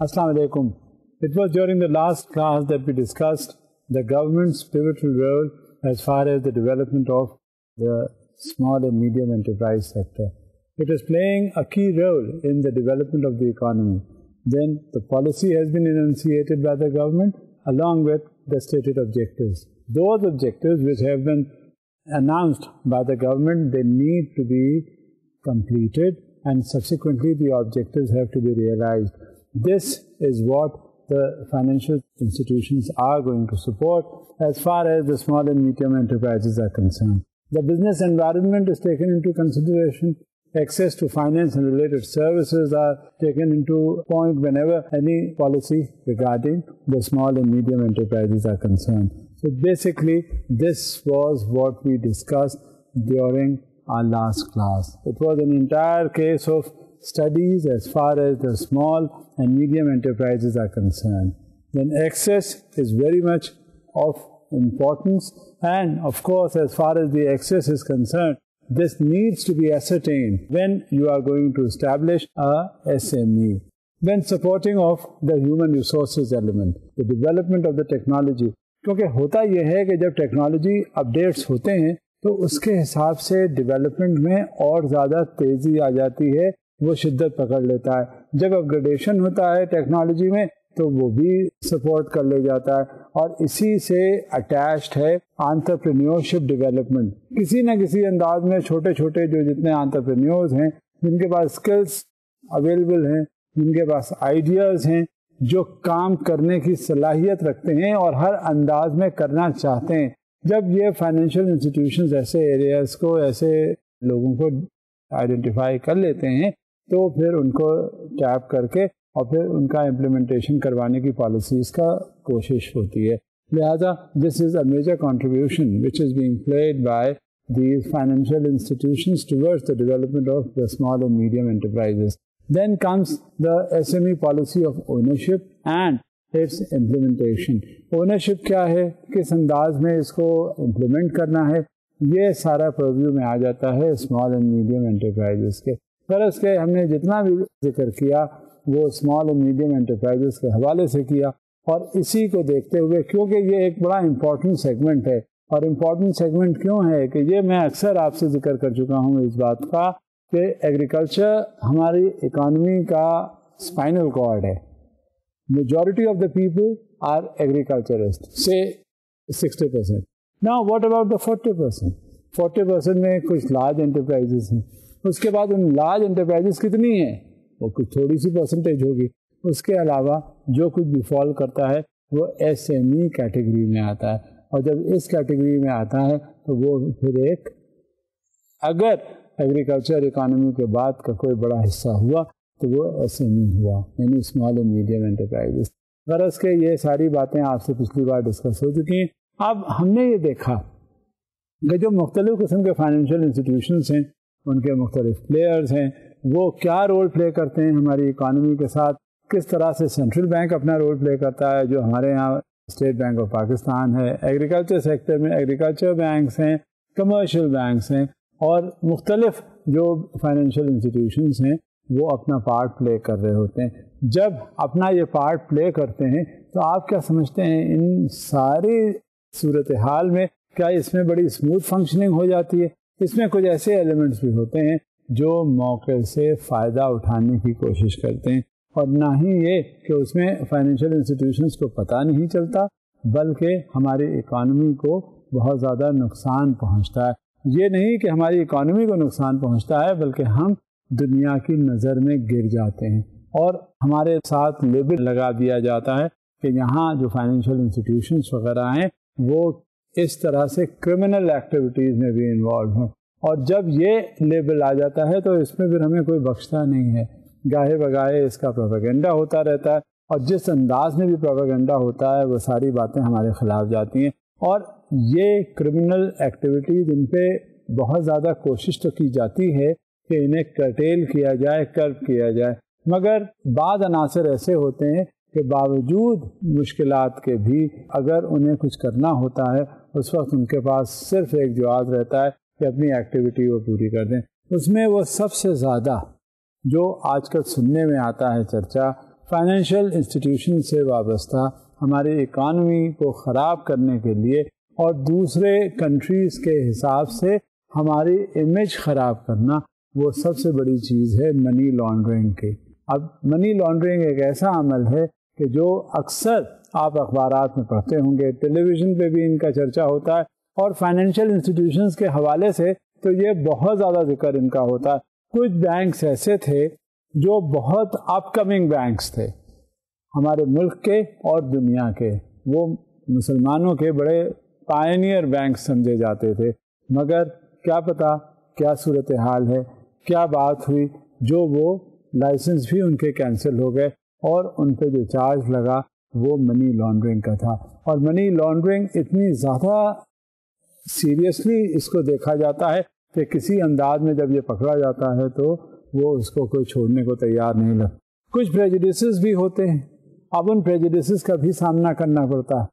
Assalamu alaikum. It was during the last class that we discussed the government's pivotal role as far as the development of the small and medium enterprise sector. It is playing a key role in the development of the economy. Then the policy has been enunciated by the government along with the stated objectives. Those objectives which have been announced by the government, they need to be completed and subsequently the objectives have to be realized. This is what the financial institutions are going to support as far as the small and medium enterprises are concerned. The business environment is taken into consideration. Access to finance and related services are taken into point whenever any policy regarding the small and medium enterprises are concerned. So basically, this was what we discussed during our last class. It was an entire case of studies as far as the small and medium enterprises are concerned. Then access is very much of importance, and of course, as far as the access is concerned, this needs to be ascertained when you are going to establish a SME. Then supporting of the human resources element, the development of the technology. کیونکہ ہوتا یہ ہے کہ جب technology updates ہوتے ہیں تو اس کے حساب سے ڈیولپمنٹ میں اور زیادہ تیزی آ جاتی ہے، وہ شدت پکڑ لیتا ہے. جب اپگریڈیشن ہوتا ہے ٹیکنالوجی میں تو وہ بھی سپورٹ کر لے جاتا ہے، اور اسی سے اٹیچڈ ہے انٹرپرینیورشپ ڈیولپمنٹ. کسی نہ کسی انداز میں چھوٹے چھوٹے جو جتنے انٹرپرینیورز ہیں، جن کے پاس اسکلس اویلیبل ہیں، جن کے پاس آئیڈیاز ہیں، جو کام کرنے کی صلاحیت رکھتے ہیں اور ہر انداز میں کرنا چاہتے ہیں، جب یہ فائنینشیل انسٹیٹیوشنز ایسے ایریاز کو، ایسے لوگوں کو آئیڈینٹیفائی کر لیتے ہیں تو پھر ان کو ٹیپ کر کے اور پھر ان کا امپلیمنٹیشن کروانے کی پالیسیز کا کوشش ہوتی ہے. لہذا دس is a major contribution which is being played by these financial institutions towards the development of the small and medium enterprises. Then comes the SME policy of ownership and its implementation. Ownership کیا ہے، کس انداز میں اس کو implement کرنا ہے، یہ سارا پرویو میں آ جاتا ہے اسمال اینڈ میڈیم انٹرپرائزز کے. فرض کے ہم نے جتنا بھی ذکر کیا وہ اسمال اینڈ میڈیم انٹرپرائزز کے حوالے سے کیا، اور اسی کو دیکھتے ہوئے کیونکہ یہ ایک بڑا امپورٹنٹ سیگمنٹ ہے. اور امپورٹنٹ سیگمنٹ کیوں ہے کہ یہ میں اکثر آپ سے ذکر کر چکا ہوں اس بات کا کہ ایگریکلچر ہماری اکانومی کا اسپائنل کارڈ ہے. Majority of the people are agriculturist, سے 60%. نا واٹ اباؤٹ دا 40%؟ 40% میں کچھ لارج انٹرپرائزز ہیں. اس کے بعد ان لارج انٹرپرائزز کتنی ہیں؟ وہ کچھ تھوڑی سی پرسنٹیج ہوگی. اس کے علاوہ جو کچھ بھی فال کرتا ہے وہ SME کیٹیگری میں آتا ہے، اور جب اس کیٹیگری میں آتا ہے تو وہ پھر ایک، اگر ایگریکلچر اکانومی کے بعد کا کوئی بڑا حصہ ہوا تو وہ SME ہوا، یعنی اسمال اینڈ میڈیم انٹرپرائزز. غرض کے یہ ساری باتیں آپ سے پچھلی بار ڈسکس ہو چکی ہیں. اب ہم نے یہ دیکھا کہ جو مختلف قسم کے فائنینشیل انسٹیٹیوشنس ہیں، ان کے مختلف پلیئرز ہیں، وہ کیا رول پلے کرتے ہیں ہماری اکانومی کے ساتھ. کس طرح سے سینٹرل بینک اپنا رول پلے کرتا ہے، جو ہمارے یہاں اسٹیٹ بینک آف پاکستان ہے. ایگریکلچر سیکٹر میں ایگریکلچر بینکس ہیں، کمرشل بینکس ہیں، اور مختلف جو فائنینشیل انسٹیٹیوشنس ہیں وہ اپنا پارٹ پلے کر رہے ہوتے ہیں. جب اپنا یہ پارٹ پلے کرتے ہیں تو آپ کیا سمجھتے ہیں ان ساری صورتحال میں کیا اس میں بڑی اسموتھ فنکشننگ ہو جاتی ہے؟ اس میں کچھ ایسے ایلیمنٹس بھی ہوتے ہیں جو موقع سے فائدہ اٹھانے کی کوشش کرتے ہیں، اور نہ ہی یہ کہ اس میں فائنینشیل انسٹیٹیوشنس کو پتہ نہیں چلتا، بلکہ ہماری اکانومی کو بہت زیادہ نقصان پہنچتا ہے. یہ نہیں کہ ہماری اکانومی کو نقصان پہنچتا ہے، بلکہ ہم دنیا کی نظر میں گر جاتے ہیں، اور ہمارے ساتھ لیبل لگا دیا جاتا ہے کہ یہاں جو فائنینشیل انسٹیٹیوشنس وغیرہ ہیں وہ اس طرح سے کرمنل ایکٹیویٹیز میں بھی انوالو ہیں. اور جب یہ لیبل آ جاتا ہے تو اس میں پھر ہمیں کوئی بخشتا نہیں ہے. گاہے بگاہے اس کا پروپیگنڈا ہوتا رہتا ہے، اور جس انداز میں بھی پروپیگنڈا ہوتا ہے وہ ساری باتیں ہمارے خلاف جاتی ہیں. اور یہ کرمنل ایکٹیویٹیز، ان پہ بہت زیادہ کوشش تو کی جاتی ہے کہ انہیں کرٹیل کیا جائے، کرب کیا جائے، مگر بعض عناصر ایسے ہوتے ہیں کہ باوجود مشکلات کے بھی اگر انہیں کچھ کرنا ہوتا ہے اس وقت ان کے پاس صرف ایک جواز رہتا ہے کہ اپنی ایکٹیویٹی وہ پوری کر دیں. اس میں وہ سب سے زیادہ جو آج کل سننے میں آتا ہے چرچا فائنینشیل انسٹیٹیوشن سے وابستہ ہماری اکانومی کو خراب کرنے کے لیے اور دوسرے کنٹریز کے حساب سے ہماری امیج خراب کرنا، وہ سب سے بڑی چیز ہے منی لانڈرنگ کی۔ اب منی لانڈرنگ ایک ایسا عمل ہے کہ جو اکثر آپ اخبارات میں پڑھتے ہوں گے، ٹیلی ویژن پہ بھی ان کا چرچا ہوتا ہے، اور فائنینشیل انسٹیٹیوشنز کے حوالے سے تو یہ بہت زیادہ ذکر ان کا ہوتا ہے۔ کچھ بینکس ایسے تھے جو بہت اپ کمنگ بینکس تھے ہمارے ملک کے اور دنیا کے، وہ مسلمانوں کے بڑے پائنیئر بینک سمجھے جاتے تھے، مگر کیا پتہ کیا صورتحال ہے، کیا بات ہوئی، جو وہ لائسنس بھی ان کے کینسل ہو گئے اور ان پہ جو چارج لگا وہ منی لانڈرنگ کا تھا۔ اور منی لانڈرنگ اتنی زیادہ سیریسلی اس کو دیکھا جاتا ہے کہ کسی انداز میں جب یہ پکڑا جاتا ہے تو وہ اس کو کوئی چھوڑنے کو تیار نہیں لگتا۔ کچھ پریجوڈیسز بھی ہوتے ہیں، اب ان پریجوڈیسز کا بھی سامنا کرنا پڑتا ہے۔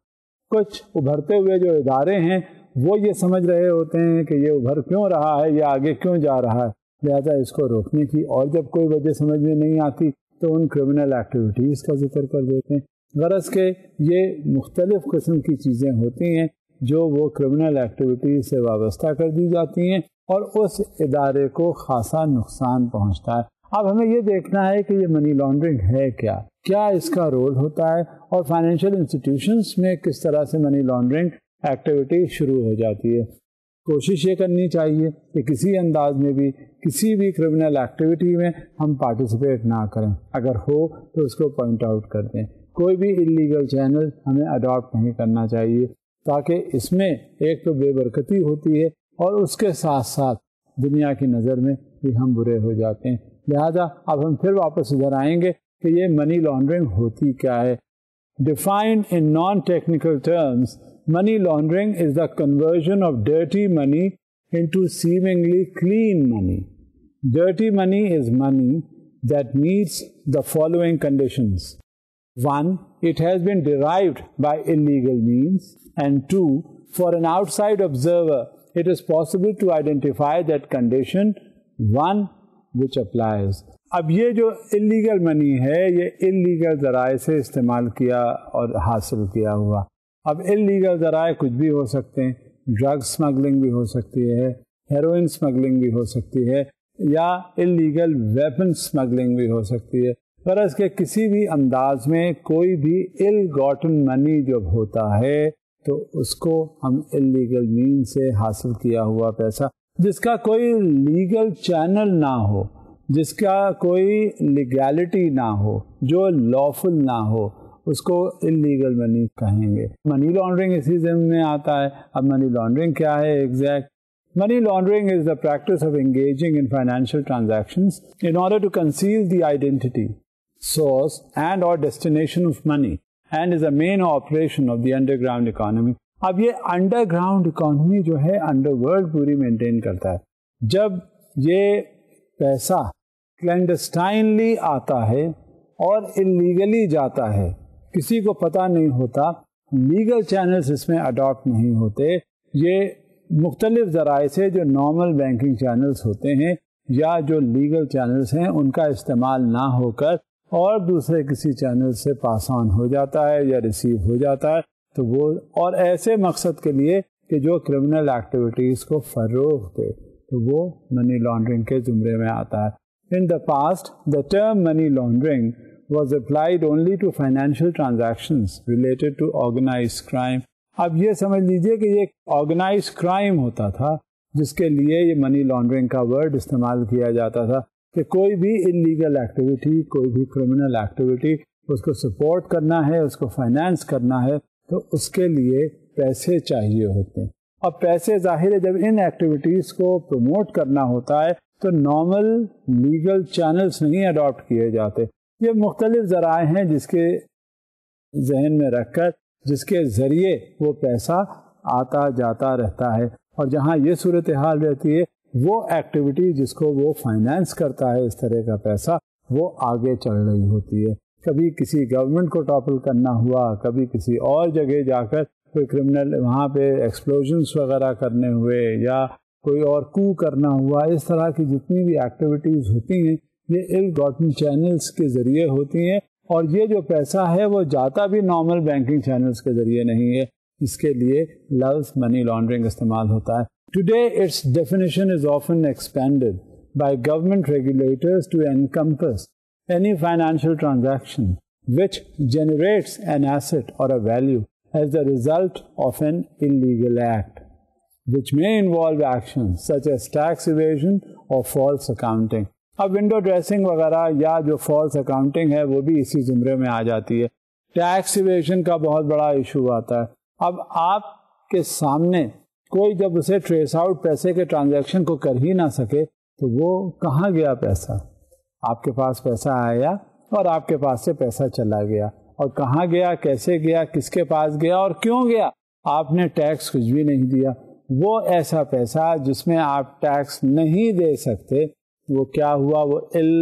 کچھ ابھرتے ہوئے جو ادارے ہیں وہ یہ سمجھ رہے ہوتے ہیں کہ یہ ابھر کیوں رہا ہے، یہ آگے کیوں جا رہا ہے، لہذا اس کو روکنے کی اور جب کوئی وجہ سمجھ میں نہیں آتی تو ان کرمنل ایکٹیویٹیز کا ذکر کر دیتے ہیں۔ غرض کہ یہ مختلف قسم کی چیزیں ہوتی ہیں جو وہ کرمنل ایکٹیویٹیز سے وابستہ کر دی جاتی ہیں اور اس ادارے کو خاصا نقصان پہنچتا ہے۔ اب ہمیں یہ دیکھنا ہے کہ یہ منی لانڈرنگ ہے کیا اس کا رول ہوتا ہے، اور فائنینشیل انسٹیٹیوشنز میں کس طرح سے منی لانڈرنگ ایکٹیویٹی شروع ہو جاتی ہے۔ کوشش یہ کرنی چاہیے کہ کسی انداز میں بھی کسی بھی کرمنل ایکٹیویٹی میں ہم پارٹیسپیٹ نہ کریں، اگر ہو تو اس کو پوائنٹ آؤٹ کر دیں۔ کوئی بھی انلیگل چینل ہمیں اڈاپٹ نہیں کرنا چاہیے، تاکہ اس میں ایک تو بے برکتی ہوتی ہے اور اس کے ساتھ ساتھ دنیا کی نظر میں بھی ہم برے ہو جاتے ہیں۔ لہذا اب ہم پھر واپس ادھر آئیں گے کہ یہ منی لانڈرنگ ہوتی کیا ہے۔ Defined in non-technical terms, money laundering is the conversion of dirty money into seemingly clean money. Dirty money is money that meets the following conditions. 1. It has been derived by illegal means. And 2. For an outside observer, it is possible to identify that condition 1 which applies. اب یہ جو illegal منی ہے یہ illegal ذرائع سے استعمال کیا اور حاصل کیا ہوا۔ اب انلیگل ذرائع کچھ بھی ہو سکتے ہیں، ڈرگ اسمگلنگ بھی ہو سکتی ہے، ہیروئن اسمگلنگ بھی ہو سکتی ہے، یا انلیگل ویپن اسمگلنگ بھی ہو سکتی ہے۔ غرض کہ کسی بھی انداز میں کوئی بھی ill gotten منی جب ہوتا ہے تو اس کو ہم انلیگل مین سے حاصل کیا ہوا پیسہ، جس کا کوئی لیگل چینل نہ ہو، جس کا کوئی لیگیلٹی نہ ہو، جو لافل نہ ہو، اس کو انلیگل منی کہیں گے۔ منی لانڈرنگ اسی ضمن میں آتا ہے۔ اب منی لانڈرنگ کیا ہے exact? Money laundering is the practice of engaging in financial transactions in order to conceal the identity, source and or destination of money and is a main operation of the underground economy. اب یہ under ground economy جو ہے under world پوری maintain کرتا ہے۔ جب یہ پیسہ کلینڈسٹائنلی آتا ہے اور انلیگلی جاتا ہے، کسی کو پتہ نہیں ہوتا، لیگل چینلز اس میں اڈاپٹ نہیں ہوتے، یہ مختلف ذرائع سے جو نارمل بینکنگ چینلز ہوتے ہیں یا جو لیگل چینلز ہیں ان کا استعمال نہ ہو کر اور دوسرے کسی چینل سے پاس آن ہو جاتا ہے یا ریسیو ہو جاتا ہے، تو وہ اور ایسے مقصد کے لیے کہ جو کرمنل ایکٹیویٹیز کو فروغ دے، تو وہ منی لانڈرنگ کے زمرے میں آتا ہے۔ In the past, the term money laundering was applied only to financial transactions related to organized crime. اب یہ سمجھ لیجئے کہ یہ organized crime ہوتا تھا جس کے لیے یہ منی لانڈرنگ کا ورڈ استعمال کیا جاتا تھا، کہ کوئی بھی انلیگل ایکٹیویٹی، کوئی بھی کرمنل ایکٹیویٹی، اس کو سپورٹ کرنا ہے، اس کو فائنانس کرنا ہے تو اس کے لیے پیسے چاہیے ہوتے ہیں۔ اب پیسے ظاہر ہے جب ان ایکٹیویٹیز کو پروموٹ کرنا ہوتا ہے تو نارمل لیگل چینلز نہیں اڈاپٹ کیے جاتے، یہ مختلف ذرائع ہیں جس کے ذہن میں رکھ کر جس کے ذریعے وہ پیسہ آتا جاتا رہتا ہے، اور جہاں یہ صورتحال رہتی ہے وہ ایکٹیویٹی جس کو وہ فائنانس کرتا ہے اس طرح کا پیسہ وہ آگے چل رہی ہوتی ہے۔ کبھی کسی گورنمنٹ کو ٹاپل کرنا ہوا، کبھی کسی اور جگہ جا کر کوئی کرمنل وہاں پہ ایکسپلوژنس وغیرہ کرنے ہوئے یا کوئی اور کو کرنا ہوا، اس طرح کی جتنی بھی ایکٹیویٹیز ہوتی ہیں یہ ill gotten چینلز کے ذریعے ہوتی ہیں، اور یہ جو پیسہ ہے وہ جاتا بھی نارمل بینکنگ چینلز کے ذریعے نہیں ہے، اس کے لیے لفظ منی لانڈرنگ استعمال ہوتا ہے. Today its definition is often expanded by government regulators to encompass any financial transaction which generates an asset or a value as the result of an illegal act, which may involve actions such as tax evasion or false accounting. اب window dressing وغیرہ یا جو false accounting ہے وہ بھی اسی زمرے میں آ جاتی ہے. ٹیکس ایویژن کا بہت بڑا ایشو آتا ہے. اب آپ کے سامنے کوئی جب اسے ٹریس آؤٹ پیسے کے ٹرانزیکشن کو کر ہی نہ سکے تو وہ کہاں گیا پیسہ؟ آپ کے پاس پیسہ آیا اور آپ کے پاس سے پیسہ چلا گیا، اور کہاں گیا، کیسے گیا، کس کے پاس گیا اور کیوں گیا؟ آپ نے ٹیکس کچھ بھی نہیں دیا. وہ ایسا پیسہ جس میں آپ ٹیکس نہیں دے سکتے وہ کیا ہوا؟ وہ ill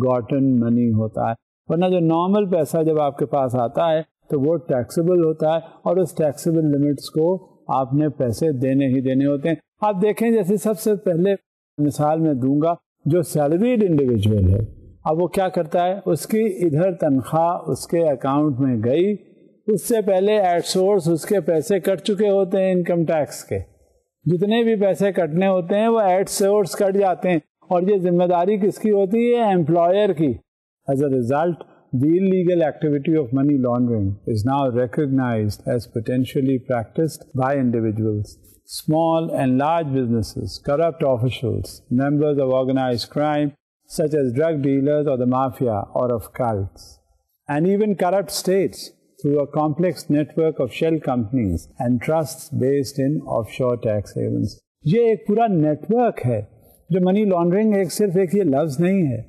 gotten money ہوتا ہے. ورنہ جو نارمل پیسہ جب آپ کے پاس آتا ہے تو وہ ٹیکسیبل ہوتا ہے، اور اس ٹیکسیبل لمٹس کو آپ نے پیسے دینے ہی دینے ہوتے ہیں. آپ دیکھیں جیسے سب سے پہلے مثال میں دوں گا، جو سیلریڈ انڈیویجول ہے اب وہ کیا کرتا ہے، اس کی ادھر تنخواہ اس کے اکاؤنٹ میں گئی، اس سے پہلے ایٹ سورس اس کے پیسے کٹ چکے ہوتے ہیں انکم ٹیکس کے. جتنے بھی پیسے کٹنے ہوتے ہیں وہ ایٹ سورس کٹ جاتے ہیں، اور یہ ذمہ داری کس کی ہوتی ہے؟ ایمپلائر کی. As a result, the illegal activity of money laundering is now recognized as potentially practiced by individuals, small and large businesses, corrupt officials, members of organized crime such as drug dealers or the mafia or of cults, and even corrupt states through a complex network of shell companies and trusts based in offshore tax havens. یہ ایک پورا net work ہے. جو money laundering صرف ایک یہ لفظ نہیں ہے،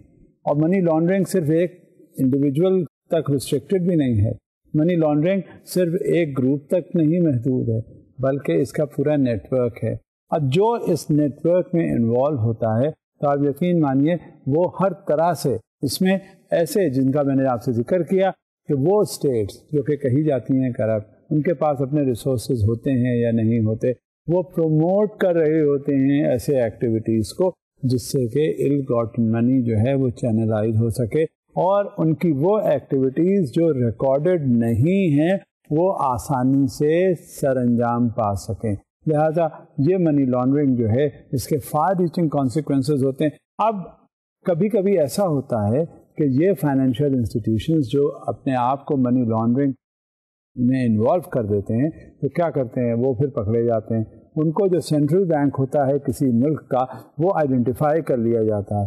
اور منی لانڈرنگ صرف ایک انڈیویجول تک ریسٹرکٹڈ بھی نہیں ہے. منی لانڈرنگ صرف ایک گروپ تک نہیں محدود ہے بلکہ اس کا پورا نیٹ ورک ہے. اب جو اس نیٹ ورک میں انوالو ہوتا ہے تو آپ یقین مانیے وہ ہر طرح سے اس میں ایسے، جن کا میں نے آپ سے ذکر کیا کہ وہ اسٹیٹس جو کہ کہی جاتی ہیں کرپٹ، ان کے پاس اپنے ریسورسز ہوتے ہیں یا نہیں ہوتے، وہ پروموٹ کر رہے ہوتے ہیں ایسے ایکٹیویٹیز کو جس سے کہ ill gotten money جو ہے وہ چینلائز ہو سکے، اور ان کی وہ ایکٹیویٹیز جو ریکارڈڈ نہیں ہیں وہ آسانی سے سر انجام پا سکیں. لہذا یہ منی لانڈرنگ جو ہے اس کے فار ریچنگ کانسیکوینسز ہوتے ہیں. اب کبھی کبھی ایسا ہوتا ہے کہ یہ فائنینشیل انسٹیٹیوشنز جو اپنے آپ کو منی لانڈرنگ میں انوالو کر دیتے ہیں تو کیا کرتے ہیں، وہ پھر پکڑے جاتے ہیں. ان کو جو سینٹرل بینک ہوتا ہے کسی ملک کا وہ آئیڈینٹیفائی کر لیا جاتا ہے،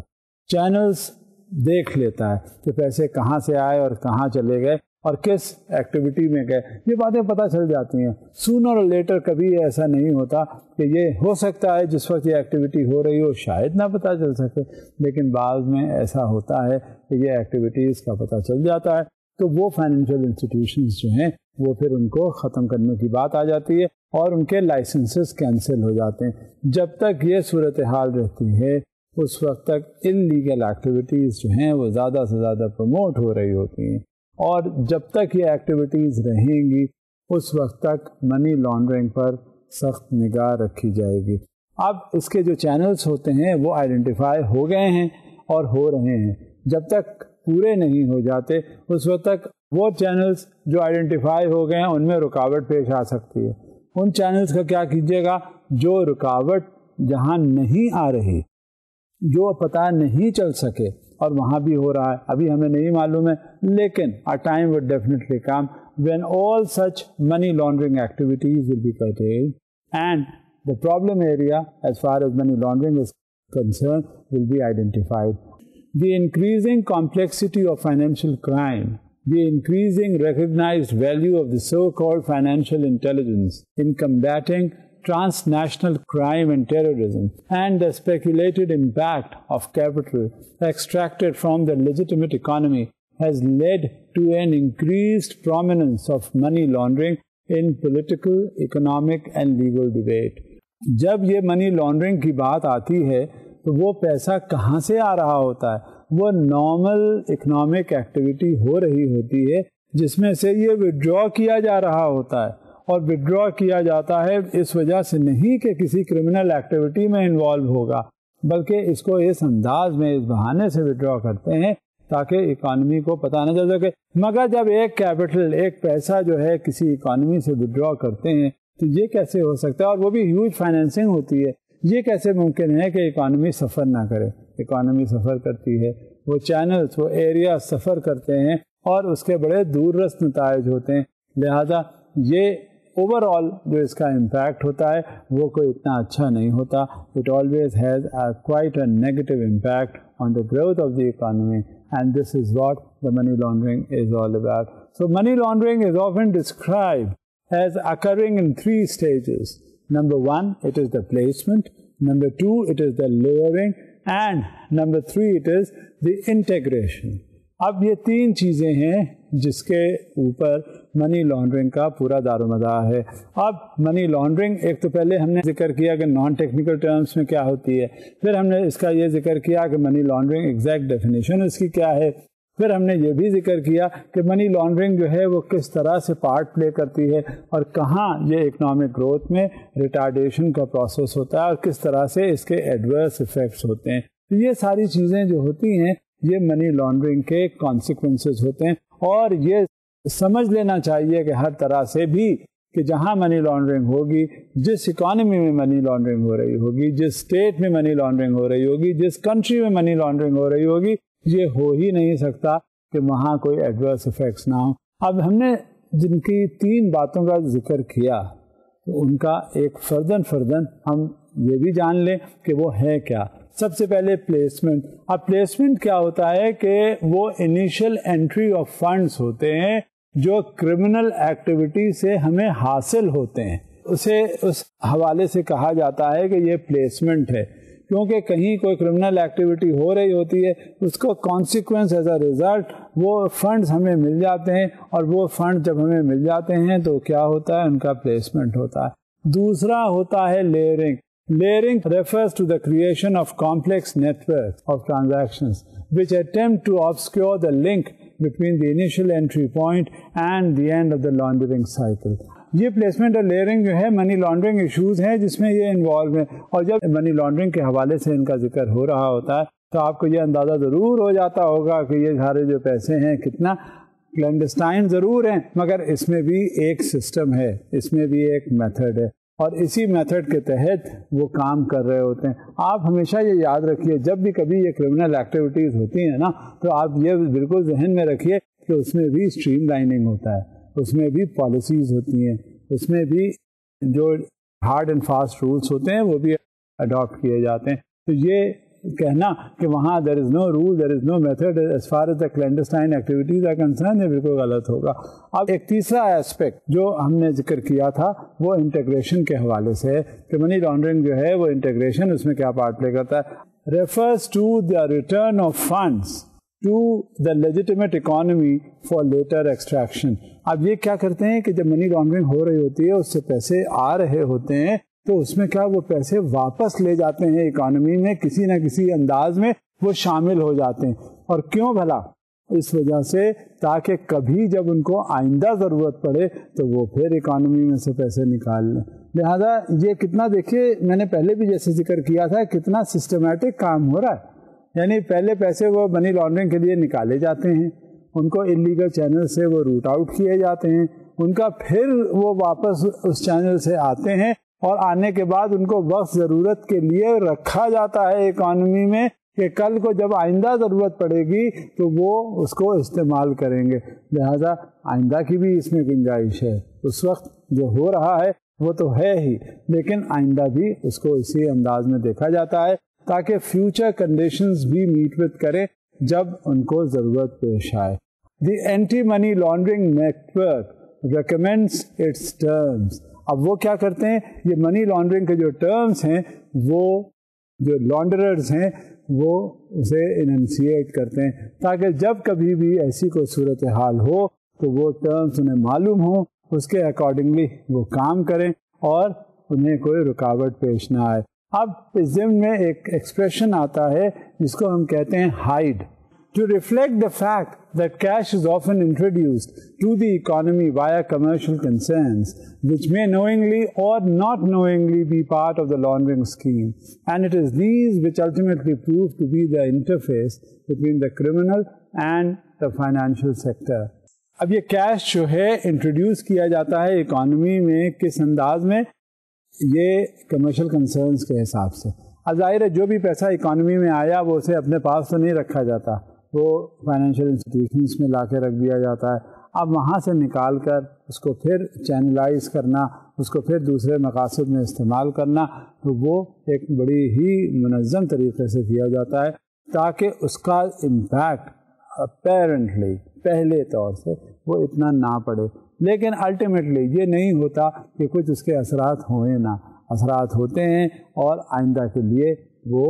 چینلز دیکھ لیتا ہے کہ پیسے کہاں سے آئے اور کہاں چلے گئے اور کس ایکٹیویٹی میں گئے. یہ باتیں پتہ چل جاتی ہیں. سونر اور لیٹر کبھی ایسا نہیں ہوتا کہ یہ ہو سکتا ہے جس وقت یہ ایکٹیویٹی ہو رہی ہو شاید نہ پتہ چل سکے، لیکن بعض میں ایسا ہوتا ہے کہ یہ ایکٹیویٹیز کا پتہ چل جاتا ہے تو وہ فائنینشیل انسٹیٹیوشنز جو ہیں وہ پھر ان کو ختم کرنے کی بات آ جاتی ہے اور ان کے لائسنسز کینسل ہو جاتے ہیں. جب تک یہ صورتحال رہتی ہے اس وقت تک انلیگل ایکٹیویٹیز جو ہیں وہ زیادہ سے زیادہ پروموٹ ہو رہی ہوتی ہیں، اور جب تک یہ ایکٹیویٹیز رہیں گی اس وقت تک منی لانڈرنگ پر سخت نگاہ رکھی جائے گی. اب اس کے جو چینلز ہوتے ہیں وہ آئیڈینٹیفائی ہو گئے ہیں اور ہو رہے ہیں. جب تک پورے نہیں ہو جاتے اس وقت تک وہ چینلز جو آئیڈینٹیفائی ہو گئے ہیں ان میں رکاوٹ پیش آ سکتی ہے. ان چینلز کا کیا کیجیے گا جو رکاوٹ جہاں نہیں آ رہی، جو پتہ نہیں چل سکے اور وہاں بھی ہو رہا ہے، ابھی ہمیں نہیں معلوم ہے، لیکن a time would definitely come when all such money laundering activities will be curtailed and the problem area as far as money laundering is concerned will be identified. The increasing complexity of financial crime, the increasing recognized value of the so-called financial intelligence in combating transnational crime and terrorism, and the speculated impact of capital extracted from the legitimate economy has led to an increased prominence of money laundering in political, economic and legal debate. جب یہ money laundering کی بات آتی ہے تو وہ پیسہ کہاں سے آ رہا ہوتا ہے؟ وہ نارمل اکنامک ایکٹیویٹی ہو رہی ہوتی ہے جس میں سے یہ وڈرا کیا جا رہا ہوتا ہے، اور وڈرا کیا جاتا ہے اس وجہ سے نہیں کہ کسی کرمنل ایکٹیویٹی میں انوالو ہوگا، بلکہ اس کو اس انداز میں، اس بہانے سے وڈرا کرتے ہیں تاکہ اکانومی کو پتہ نہ چل سکے. مگر جب ایک کیپٹل، ایک پیسہ جو ہے کسی اکانومی سے ودرا کرتے ہیں تو یہ کیسے ہو سکتا ہے؟ اور وہ بھی ہیوج فائنینسنگ ہوتی ہے. یہ کیسے ممکن ہے کہ اکانومی سفر نہ کرے؟ اکانومی سفر کرتی ہے، وہ چینلز، وہ ایریا سفر کرتے ہیں اور اس کے بڑے دور رس نتائج ہوتے ہیں. لہذا یہ اوور آل جو اس کا امپیکٹ ہوتا ہے وہ کوئی اتنا اچھا نہیں ہوتا. It always has quite a negative impact on the growth of the economy, and this is what the money laundering is all about. So money laundering is often described as occurring in 3 stages. Number 1, it is the placement. Number 2, it is the layering. And number 3, it is the integration. اب یہ 3 چیزیں ہیں جس کے اوپر money laundering کا پورا دار و مدار ہے. اب منی لانڈرنگ ایک تو پہلے ہم نے ذکر کیا کہ نان ٹیکنیکل ٹرمز میں کیا ہوتی ہے، پھر ہم نے اس کا یہ ذکر کیا کہ منی لانڈرنگ ایگزیکٹ ڈیفینیشن اس کی کیا ہے، پھر ہم نے یہ بھی ذکر کیا کہ منی لانڈرنگ جو ہے وہ کس طرح سے پارٹ پلے کرتی ہے اور کہاں یہ اکنامک گروتھ میں ریٹارڈیشن کا پروسیس ہوتا ہے اور کس طرح سے اس کے ایڈورس ایفیکٹس ہوتے ہیں. تو یہ ساری چیزیں جو ہوتی ہیں یہ منی لانڈرنگ کے کانسیکوینسز ہوتے ہیں. اور یہ سمجھ لینا چاہیے کہ ہر طرح سے بھی کہ جہاں منی لانڈرنگ ہوگی، جس اکانومی میں منی لانڈرنگ ہو رہی ہوگی، جس اسٹیٹ میں منی لانڈرنگ ہو رہی ہوگی، جس کنٹری میں منی لانڈرنگ ہو رہی ہوگی، یہ ہو ہی نہیں سکتا کہ وہاں کوئی ایڈورس افیکٹس نہ ہوں. اب ہم نے جن کی 3 باتوں کا ذکر کیا تو ان کا ایک فردن ہم یہ بھی جان لیں کہ وہ ہے کیا. سب سے پہلے پلیسمنٹ. اب پلیسمنٹ کیا ہوتا ہے کہ وہ انیشیل انٹری آف فنڈز ہوتے ہیں جو کرمنل ایکٹیویٹی سے ہمیں حاصل ہوتے ہیں. اسے اس حوالے سے کہا جاتا ہے کہ یہ پلیسمنٹ ہے، کیونکہ کہیں کوئی کرمنل ایکٹیویٹی ہو رہی ہوتی ہے، اس کو کانسیکوینس ایز اے ریزلٹ وہ فنڈز ہمیں مل جاتے ہیں، اور وہ فنڈ جب ہمیں مل جاتے ہیں تو کیا ہوتا ہے؟ ان کا پلیسمنٹ ہوتا ہے. دوسرا ہوتا ہے layering. Layering refers to the creation of complex networks of transactions which attempt to obscure the link between the initial entry point and the end of the laundering cycle. یہ پلیسمنٹ اور layering جو ہے money laundering issues ہیں جس میں یہ involve ہیں. اور جب منی لانڈرنگ کے حوالے سے ان کا ذکر ہو رہا ہوتا ہے تو آپ کو یہ اندازہ ضرور ہو جاتا ہوگا کہ یہ سارے جو پیسے ہیں کتنا کلینڈسٹائن ضرور ہیں، مگر اس میں بھی ایک سسٹم ہے، اس میں بھی ایک میتھڈ ہے، اور اسی میتھڈ کے تحت وہ کام کر رہے ہوتے ہیں. آپ ہمیشہ یہ یاد رکھیے جب بھی کبھی یہ کرمنل ایکٹیویٹیز ہوتی ہیں نا تو آپ یہ بالکل ذہن میں رکھیے کہ اس میں بھی اسٹریم لائننگ ہوتا ہے، اس میں بھی پالیسیز ہوتی ہیں، اس میں بھی جو ہارڈ اینڈ فاسٹ رولس ہوتے ہیں وہ بھی اڈاپٹ کیے جاتے ہیں. تو یہ کہنا کہ وہاں there is no rule, there is no method as far as the clandestine activities are concern, یہ بالکل غلط ہوگا. اب ایک تیسرا ایسپیکٹ جو ہم نے ذکر کیا تھا وہ انٹیگریشن کے حوالے سے ہے کہ منی لانڈرنگ جو ہے وہ انٹیگریشن اس میں کیا پارٹ پلے کرتا ہے. Refers to the return of funds to the legitimate economy for later extraction. اب یہ کیا کرتے ہیں کہ جب منی لانڈرنگ ہو رہی ہوتی ہے، اس سے پیسے آ رہے ہوتے ہیں تو اس میں کیا وہ پیسے واپس لے جاتے ہیں اکانومی میں، کسی نہ کسی انداز میں وہ شامل ہو جاتے ہیں. اور کیوں بھلا؟ اس وجہ سے تاکہ کبھی جب ان کو آئندہ ضرورت پڑے تو وہ پھر اکانومی میں سے پیسے نکال لیں. لہذا یہ کتنا، دیکھیے میں نے پہلے بھی جیسے ذکر کیا تھا، کتنا سسٹمیٹک کام ہو رہا ہے. یعنی پہلے پیسے وہ منی لانڈرنگ کے لیے نکالے جاتے ہیں، ان کو انلیگل چینل سے وہ روٹ آؤٹ کیے جاتے ہیں، ان کا پھر وہ واپس اس چینل سے آتے ہیں، اور آنے کے بعد ان کو وقت ضرورت کے لیے رکھا جاتا ہے اکانومی میں کہ کل کو جب آئندہ ضرورت پڑے گی تو وہ اس کو استعمال کریں گے. لہذا آئندہ کی بھی اس میں گنجائش ہے. اس وقت جو ہو رہا ہے وہ تو ہے ہی، لیکن آئندہ بھی اس کو اسی انداز میں دیکھا جاتا ہے تاکہ فیوچر کنڈیشنز بھی میٹ وتھ کریں جب ان کو ضرورت پیش آئے. The anti money laundering network recommends its terms. اب وہ کیا کرتے ہیں، یہ منی لانڈرنگ کے جو ٹرمز ہیں وہ جو لانڈررز ہیں وہ اسے اننسیٹ کرتے ہیں تاکہ جب کبھی بھی ایسی کوئی صورتحال ہو تو وہ ٹرمز انہیں معلوم ہوں، اس کے اکارڈنگلی وہ کام کریں اور انہیں کوئی رکاوٹ پیش نہ آئے. اب اس ضمن میں ایک ایکسپریشن آتا ہے جس کو ہم کہتے ہیں Hyde. To reflect the fact that cash is often introduced to the economy via commercial concerns, which may knowingly or not knowingly be part of the laundering scheme, and it is these which ultimately prove to be the interface between the criminal and the financial sector. اب یہ cash جو ہے introduce کیا جاتا ہے economy میں کس انداز میں؟ یہ کمرشل کنسرنس کے حساب سے. اب ظاہر ہے جو بھی پیسہ اکانومی میں آیا وہ اسے اپنے پاس تو نہیں رکھا جاتا, وہ فائنینشیل انسٹیٹیوشنس میں لا کے رکھ دیا جاتا ہے. اب وہاں سے نکال کر اس کو پھر چینلائز کرنا, اس کو پھر دوسرے مقاصد میں استعمال کرنا, تو وہ ایک بڑی ہی منظم طریقے سے کیا جاتا ہے تاکہ اس کا امپیکٹ اپیرنٹلی پہلے طور سے وہ اتنا نہ پڑے. لیکن الٹیمیٹلی یہ نہیں ہوتا کہ کچھ اس کے اثرات ہوئیں نہ, اثرات ہوتے ہیں اور آئندہ کے لیے وہ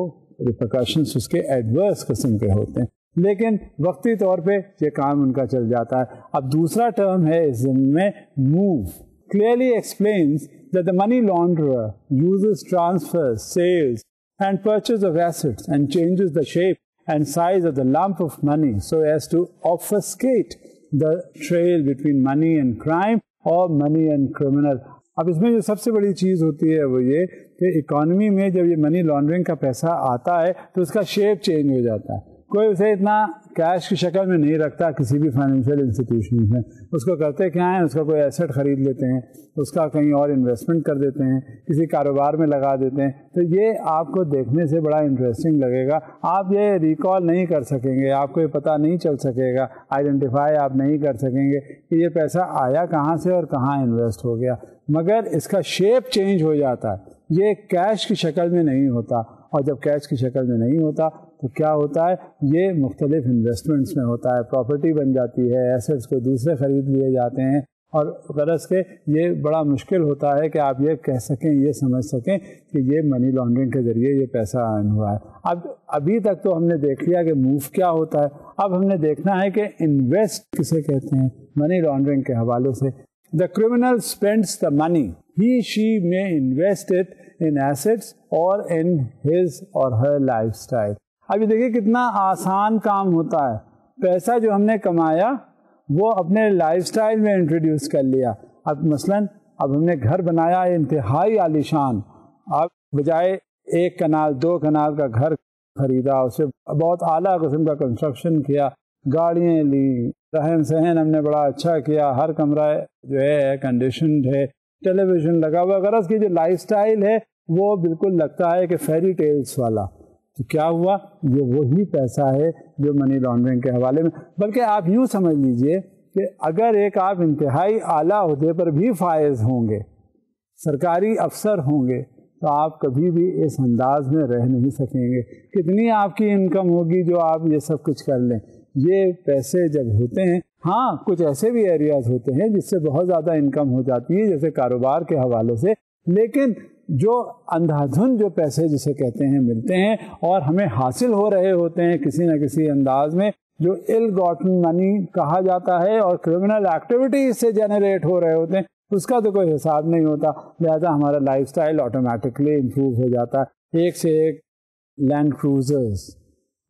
ریپرکشنس اس کے ایڈورس قسم کے ہوتے ہیں, لیکن وقتی طور پہ یہ کام ان کا چل جاتا ہے. اب دوسرا ٹرم ہے اس میں move, clearly explains that the money launderer uses transfers, sales and purchase of assets and changes the shape and size of the lump of money so as to obfuscate the trail between money and crime or money and criminal. اب اس میں جو سب سے بڑی چیز ہوتی ہے وہ یہ کہ اکانومی میں جب یہ منی لانڈرنگ کا پیسہ آتا ہے تو اس کا شیپ چینج ہو جاتا ہے. کوئی اسے اتنا کیش کی شکل میں نہیں رکھتا کسی بھی فائنینشیل انسٹیٹیوشن میں. اس کو کرتے کیا ہیں, اس کا کوئی ایسٹ خرید لیتے ہیں, اس کا کہیں اور انویسٹمنٹ کر دیتے ہیں, کسی کاروبار میں لگا دیتے ہیں. تو یہ آپ کو دیکھنے سے بڑا انٹرسٹنگ لگے گا, آپ یہ ریکال نہیں کر سکیں گے, آپ کو یہ پتہ نہیں چل سکے گا, آئیڈینٹیفائی آپ نہیں کر سکیں گے کہ یہ پیسہ آیا کہاں سے اور کہاں انویسٹ ہو گیا. مگر اس کا شیپ چینج ہو جاتا ہے, یہ کیش کی شکل میں نہیں ہوتا. اور جب کیش کی شکل میں نہیں ہوتا تو کیا ہوتا ہے, یہ مختلف انویسٹمنٹس میں ہوتا ہے, پراپرٹی بن جاتی ہے, ایسٹس کو دوسرے خرید لیے جاتے ہیں. اور غرض کے یہ بڑا مشکل ہوتا ہے کہ آپ یہ کہہ سکیں, یہ سمجھ سکیں کہ یہ منی لانڈرنگ کے ذریعے یہ پیسہ ارن ہوا ہے. ابھی تک تو ہم نے دیکھ لیا کہ موو کیا ہوتا ہے, اب ہم نے دیکھنا ہے کہ انویسٹ کسے کہتے ہیں منی لانڈرنگ کے حوالے سے. The criminal spends the money. He, she may invest it in assets or in his or her lifestyle. اب یہ دیکھیے کتنا آسان کام ہوتا ہے. پیسہ جو ہم نے کمایا وہ اپنے لائف سٹائل میں انٹروڈیوس کر لیا. اب مثلاً اب ہم نے گھر بنایا انتہائی عالیشان, اب بجائے 1 کنال 2 کنال کا گھر خریدا, اسے بہت اعلیٰ قسم کا کنسٹرکشن کیا, گاڑیاں لی, رہن سہن ہم نے بڑا اچھا کیا, ہر کمرہ جو ہے کنڈیشنڈ ہے, ٹیلی ویژن لگا ہوا. غرض کی جو لائف سٹائل ہے وہ بالکل لگتا ہے کہ فیری ٹیلز والا. تو کیا ہوا, یہ وہی پیسہ ہے جو منی لانڈرنگ کے حوالے میں. بلکہ آپ یوں سمجھ لیجئے کہ اگر ایک آپ انتہائی اعلیٰ عہدے پر بھی فائز ہوں گے, سرکاری افسر ہوں گے, تو آپ کبھی بھی اس انداز میں رہ نہیں سکیں گے. کتنی آپ کی انکم ہوگی جو آپ یہ سب کچھ کر لیں. یہ پیسے جب ہوتے ہیں, ہاں کچھ ایسے بھی ایریاز ہوتے ہیں جس سے بہت زیادہ انکم ہو جاتی ہے جیسے کاروبار کے حوالے سے, لیکن جو اندھا دھن جو پیسے جسے کہتے ہیں ملتے ہیں اور ہمیں حاصل ہو رہے ہوتے ہیں کسی نہ کسی انداز میں, جو ill gotten money کہا جاتا ہے اور کرمنل ایکٹیویٹی سے جنریٹ ہو رہے ہوتے ہیں, اس کا تو کوئی حساب نہیں ہوتا. لہذا ہمارا لائف سٹائل آٹومیٹکلی امپروو ہو جاتا ہے. ایک سے ایک لینڈ کروزرز,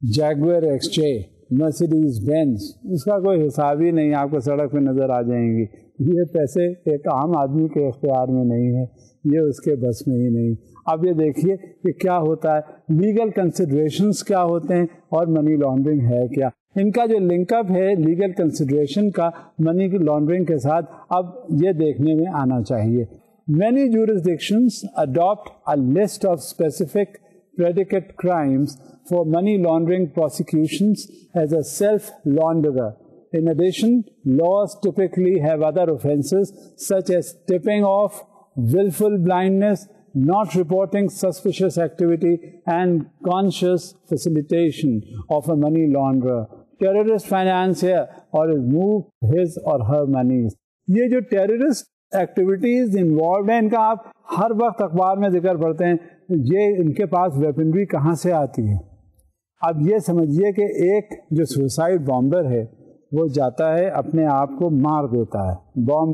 جیگوئر ایکسچے, مرسیڈیز بینز, اس کا کوئی حساب ہی نہیں, آپ کو سڑک پہ نظر آ جائیں گی. یہ پیسے ایک عام آدمی کے اختیار میں نہیں ہے, یہ اس کے بس میں ہی نہیں. اب یہ دیکھیے کہ کیا ہوتا ہے, لیگل کنسیڈریشنز کیا ہوتے ہیں اور منی لانڈرنگ ہے کیا. ان کا جو لنک اپ ہے لیگل کنسیڈریشن کا منی لانڈرنگ کے ساتھ, اب یہ دیکھنے میں آنا چاہیے. Many jurisdictions adopt a list of specific predicate crimes for money laundering prosecutions as a self-launderer. In addition, laws typically have other offenses such as tipping off, willful blindness, not reporting suspicious activity, and conscious facilitation of a money launderer. Terrorist financier or move his or her monies. یہ جو terrorist activities involved ہیں, ان کا آپ ہر وقت اخبار میں ذکر پڑھتے ہیں, یہ ان کے پاس ویپنری کہاں سے آتی ہے. اب یہ سمجھیے کہ ایک جو سوسائڈ بامبر ہے وہ جاتا ہے اپنے آپ کو مار دیتا ہے, بام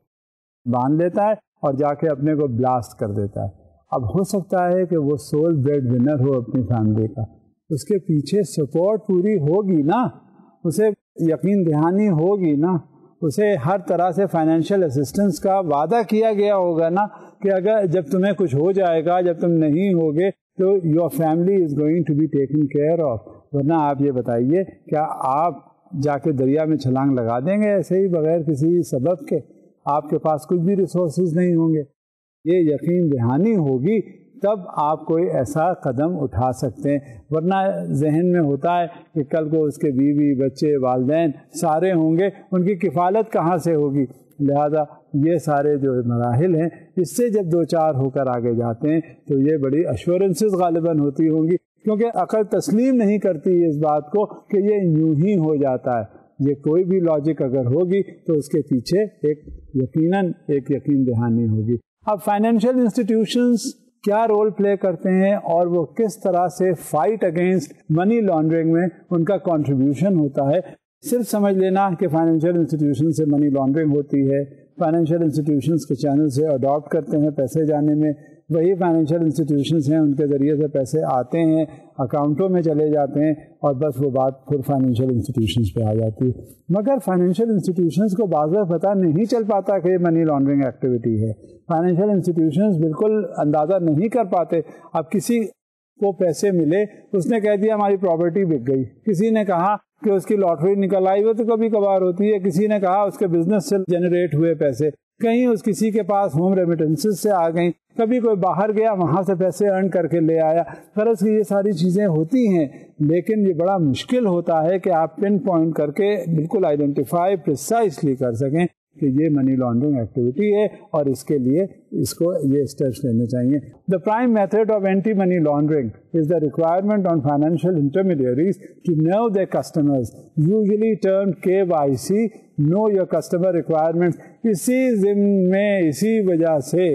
باندھ لیتا ہے اور جا کے اپنے کو بلاسٹ کر دیتا ہے. اب ہو سکتا ہے کہ وہ سول بریڈ ونر ہو اپنی فیملی کا, اس کے پیچھے سپورٹ پوری ہوگی نا, اسے یقین دہانی ہوگی نا, اسے ہر طرح سے فائنینشیل اسسٹنس کا وعدہ کیا گیا ہوگا نا کہ اگر جب تمہیں کچھ ہو جائے گا, جب تم نہیں ہوگے تو your family is going to be taken care of. ورنہ آپ یہ بتائیے کیا آپ جا کے دریا میں چھلانگ لگا دیں گے ایسے ہی بغیر کسی سبب کے. آپ کے پاس کچھ بھی ریسورسز نہیں ہوں گے. یہ یقین دہانی ہوگی تب آپ کوئی ایسا قدم اٹھا سکتے ہیں. ورنہ ذہن میں ہوتا ہے کہ کل کو اس کے بیوی بچے والدین سارے ہوں گے, ان کی کفالت کہاں سے ہوگی. لہذا یہ سارے جو مراحل ہیں اس سے جب دو چار ہو کر آگے جاتے ہیں تو یہ بڑی ایشورنسز غالباً ہوتی ہوں گی, کیونکہ عقل تسلیم نہیں کرتی اس بات کو کہ یہ یوں ہی ہو جاتا ہے. یہ کوئی بھی لاجک اگر ہوگی تو اس کے پیچھے یقیناً ایک یقین دہانی ہوگی. اب فائنینشیل انسٹیٹیوشنز کیا رول پلے کرتے ہیں اور وہ کس طرح سے فائٹ اگینسٹ منی لانڈرنگ میں ان کا کنٹریبیوشن ہوتا ہے. صرف سمجھ لینا کہ فائنینشیل انسٹیٹیوشن سے منی لانڈرنگ ہوتی ہے, فائنینشیل انسٹیٹیوشنس کے چینل سے اڈاپٹ کرتے ہیں پیسے جانے میں, وہی فائنینشیل انسٹیٹیوشنس ہیں ان کے ذریعے سے پیسے آتے ہیں اکاؤنٹوں میں چلے جاتے ہیں اور بس وہ بات پھر فائنینشیل انسٹیٹیوشنس پہ آ جاتی ہے. مگر فائنینشیل انسٹیٹیوشنس کو بعض وقت پتہ نہیں چل پاتا کہ یہ منی لانڈرنگ ایکٹیویٹی ہے. فائنینشیل انسٹیٹیوشنس بالکل اندازہ نہیں کر پاتے. اب کسی کو پیسے ملے, اس نے کہہ دیا ہماری پراپرٹی بک گئی, کسی نے کہا کہ اس کی لاٹری نکل آئی, وہ تو کبھی کبھار ہوتی ہے, کسی نے کہا اس کے بزنس سے جنریٹ ہوئے پیسے, کہیں اس کسی کے پاس ہوم ریمیٹنسز سے آ گئیں, کبھی کوئی باہر گیا وہاں سے پیسے ارن کر کے لے آیا. فرض کی یہ ساری چیزیں ہوتی ہیں, لیکن یہ بڑا مشکل ہوتا ہے کہ آپ پن پوائنٹ کر کے بالکل آئیڈینٹیفائی پریسائسلی کر سکیں کہ یہ منی لانڈرنگ ایکٹیویٹی ہے اور اس کے لیے اس کو یہ اسٹیپس لینے چاہیے. The prime method of anti-money laundering is the requirement on financial intermediaries to know their customers, usually termed KYC, know your customer requirements. اسی ضمن میں اسی وجہ سے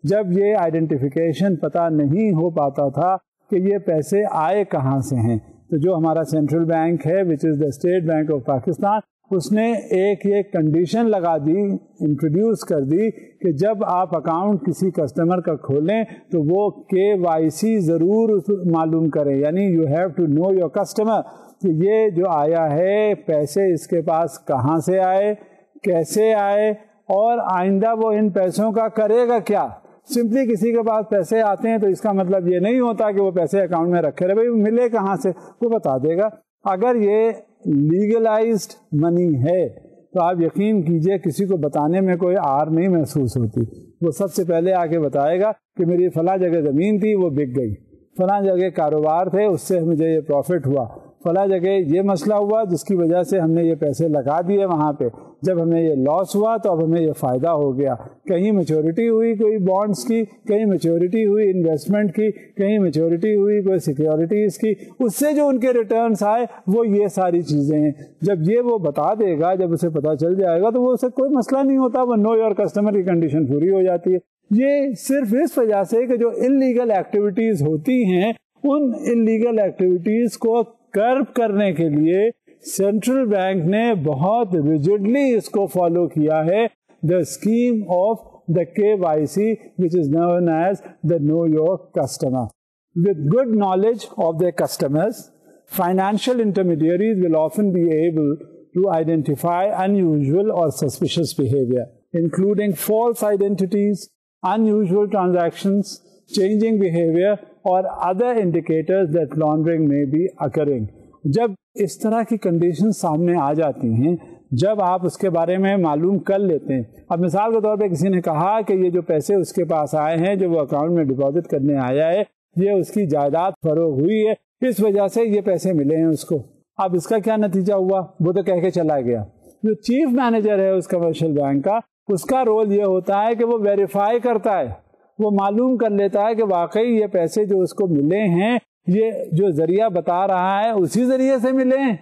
جب یہ آئیڈینٹیفیکیشن پتہ نہیں ہو پاتا تھا کہ یہ پیسے آئے کہاں سے ہیں, تو جو ہمارا سینٹرل بینک ہے which is the State Bank of Pakistan, اس نے ایک کنڈیشن لگا دی, انٹروڈیوس کر دی کہ جب آپ اکاؤنٹ کسی کسٹمر کا کھولیں تو وہ KYC ضرور معلوم کریں, یعنی you have to know your customer کہ یہ جو آیا ہے پیسے اس کے پاس کہاں سے آئے, کیسے آئے, اور آئندہ وہ ان پیسوں کا کرے گا کیا. سمپلی کسی کے پاس پیسے آتے ہیں تو اس کا مطلب یہ نہیں ہوتا کہ وہ پیسے اکاؤنٹ میں رکھے رہے, بھائی ملے کہاں سے وہ بتا دے گا. اگر یہ لیگلائزڈ منی ہے تو آپ یقین کیجئے کسی کو بتانے میں کوئی آر نہیں محسوس ہوتی. وہ سب سے پہلے آ کے بتائے گا کہ میری فلاں جگہ زمین تھی وہ بک گئی, فلاں جگہ کاروبار تھے اس سے مجھے یہ پروفٹ ہوا, فلاں جگہ یہ مسئلہ ہوا جس کی وجہ سے ہم نے یہ پیسے لگا دیے وہاں پہ, جب ہمیں یہ لاس ہوا تو اب ہمیں یہ فائدہ ہو گیا. کہیں میچورٹی ہوئی کوئی بانڈس کی, کہیں میچورٹی ہوئی انویسٹمنٹ کی, کہیں میچورٹی ہوئی کوئی سیکیورٹیز کی, اس سے جو ان کے ریٹرنس آئے وہ یہ ساری چیزیں ہیں. جب یہ وہ بتا دے گا, جب اسے پتہ چل جائے گا تو وہ اسے کوئی مسئلہ نہیں ہوتا, وہ نو یور کسٹمر کی کنڈیشن پوری ہو جاتی ہے. یہ صرف اس وجہ سے کہ جو انلیگل ایکٹیویٹیز ہوتی ہیں ان انلیگل ایکٹیویٹیز کو کرب کرنے کے لیے سینٹرل بینک نے بہت ریجڈلی اس کو فالو کیا ہے, دا scheme of the KYC which is known as the know your customer. With good knowledge of their customers, financial intermediaries will often be able to identify unusual or suspicious behavior, including false identities, unusual transactions, changing behavior, اور other indicators that laundering may be occurring. جب اس طرح کی condition سامنے آ جاتی ہیں, جب آپ اس کے بارے میں معلوم کر لیتے ہیں. اب مثال کے طور پہ کسی نے کہا کہ یہ جو پیسے اس کے پاس آئے ہیں جو وہ اکاؤنٹ میں ڈپازٹ کرنے آیا ہے یہ اس کی جائیداد فروغ ہوئی ہے, اس وجہ سے یہ پیسے ملے ہیں اس کو. اب اس کا کیا نتیجہ ہوا, وہ تو کہہ کے چلا گیا. جو چیف مینیجر ہے اس کمرشل بینک کا, اس کا رول یہ ہوتا ہے کہ وہ ویریفائی کرتا ہے, وہ معلوم کر لیتا ہے کہ واقعی یہ پیسے جو اس کو ملے ہیں یہ جو ذریعہ بتا رہا ہے اسی ذریعے سے ملے ہیں.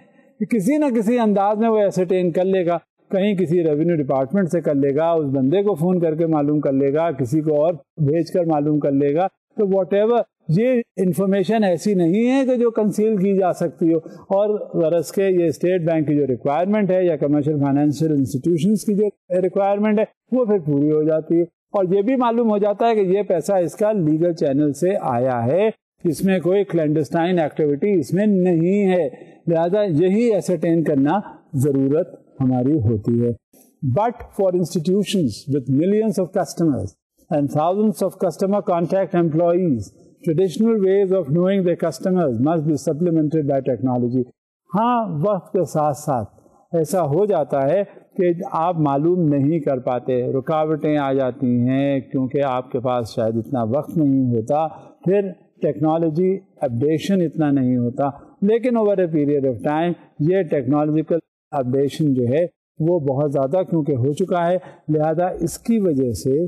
کسی نہ کسی انداز میں وہ ایسرٹین کر لے گا, کہیں کسی ریونیو ڈپارٹمنٹ سے کر لے گا, اس بندے کو فون کر کے معلوم کر لے گا, کسی کو اور بھیج کر معلوم کر لے گا. تو واٹ ایور, یہ انفارمیشن ایسی نہیں ہے کہ جو کنسیل کی جا سکتی ہو. اور غرض کے یہ اسٹیٹ بینک کی جو ریکوائرمنٹ ہے یا کمرشل فائنینشیل انسٹیٹیوشنس کی جو ریکوائرمنٹ ہے وہ پھر پوری ہو جاتی ہے. اور یہ بھی معلوم ہو جاتا ہے کہ یہ پیسہ اس کا لیگل چینل سے آیا ہے, اس میں کوئی کلینڈسٹائن ایکٹیویٹی اس میں نہیں ہے. لہذا یہی ایسرٹین کرنا ضرورت ہماری ہوتی ہے. But for institutions with millions of customers and thousands of customer contact employees, traditional ways of knowing their customers must be supplemented by technology. ہاں, وقت کے ساتھ ساتھ ایسا ہو جاتا ہے کہ آپ معلوم نہیں کر پاتے, رکاوٹیں آ جاتی ہیں کیونکہ آپ کے پاس شاید اتنا وقت نہیں ہوتا, پھر ٹیکنالوجی اپڈیشن اتنا نہیں ہوتا. لیکن over a period of time یہ ٹیکنالوجیکل اپڈیشن جو ہے وہ بہت زیادہ کیونکہ ہو چکا ہے, لہذا اس کی وجہ سے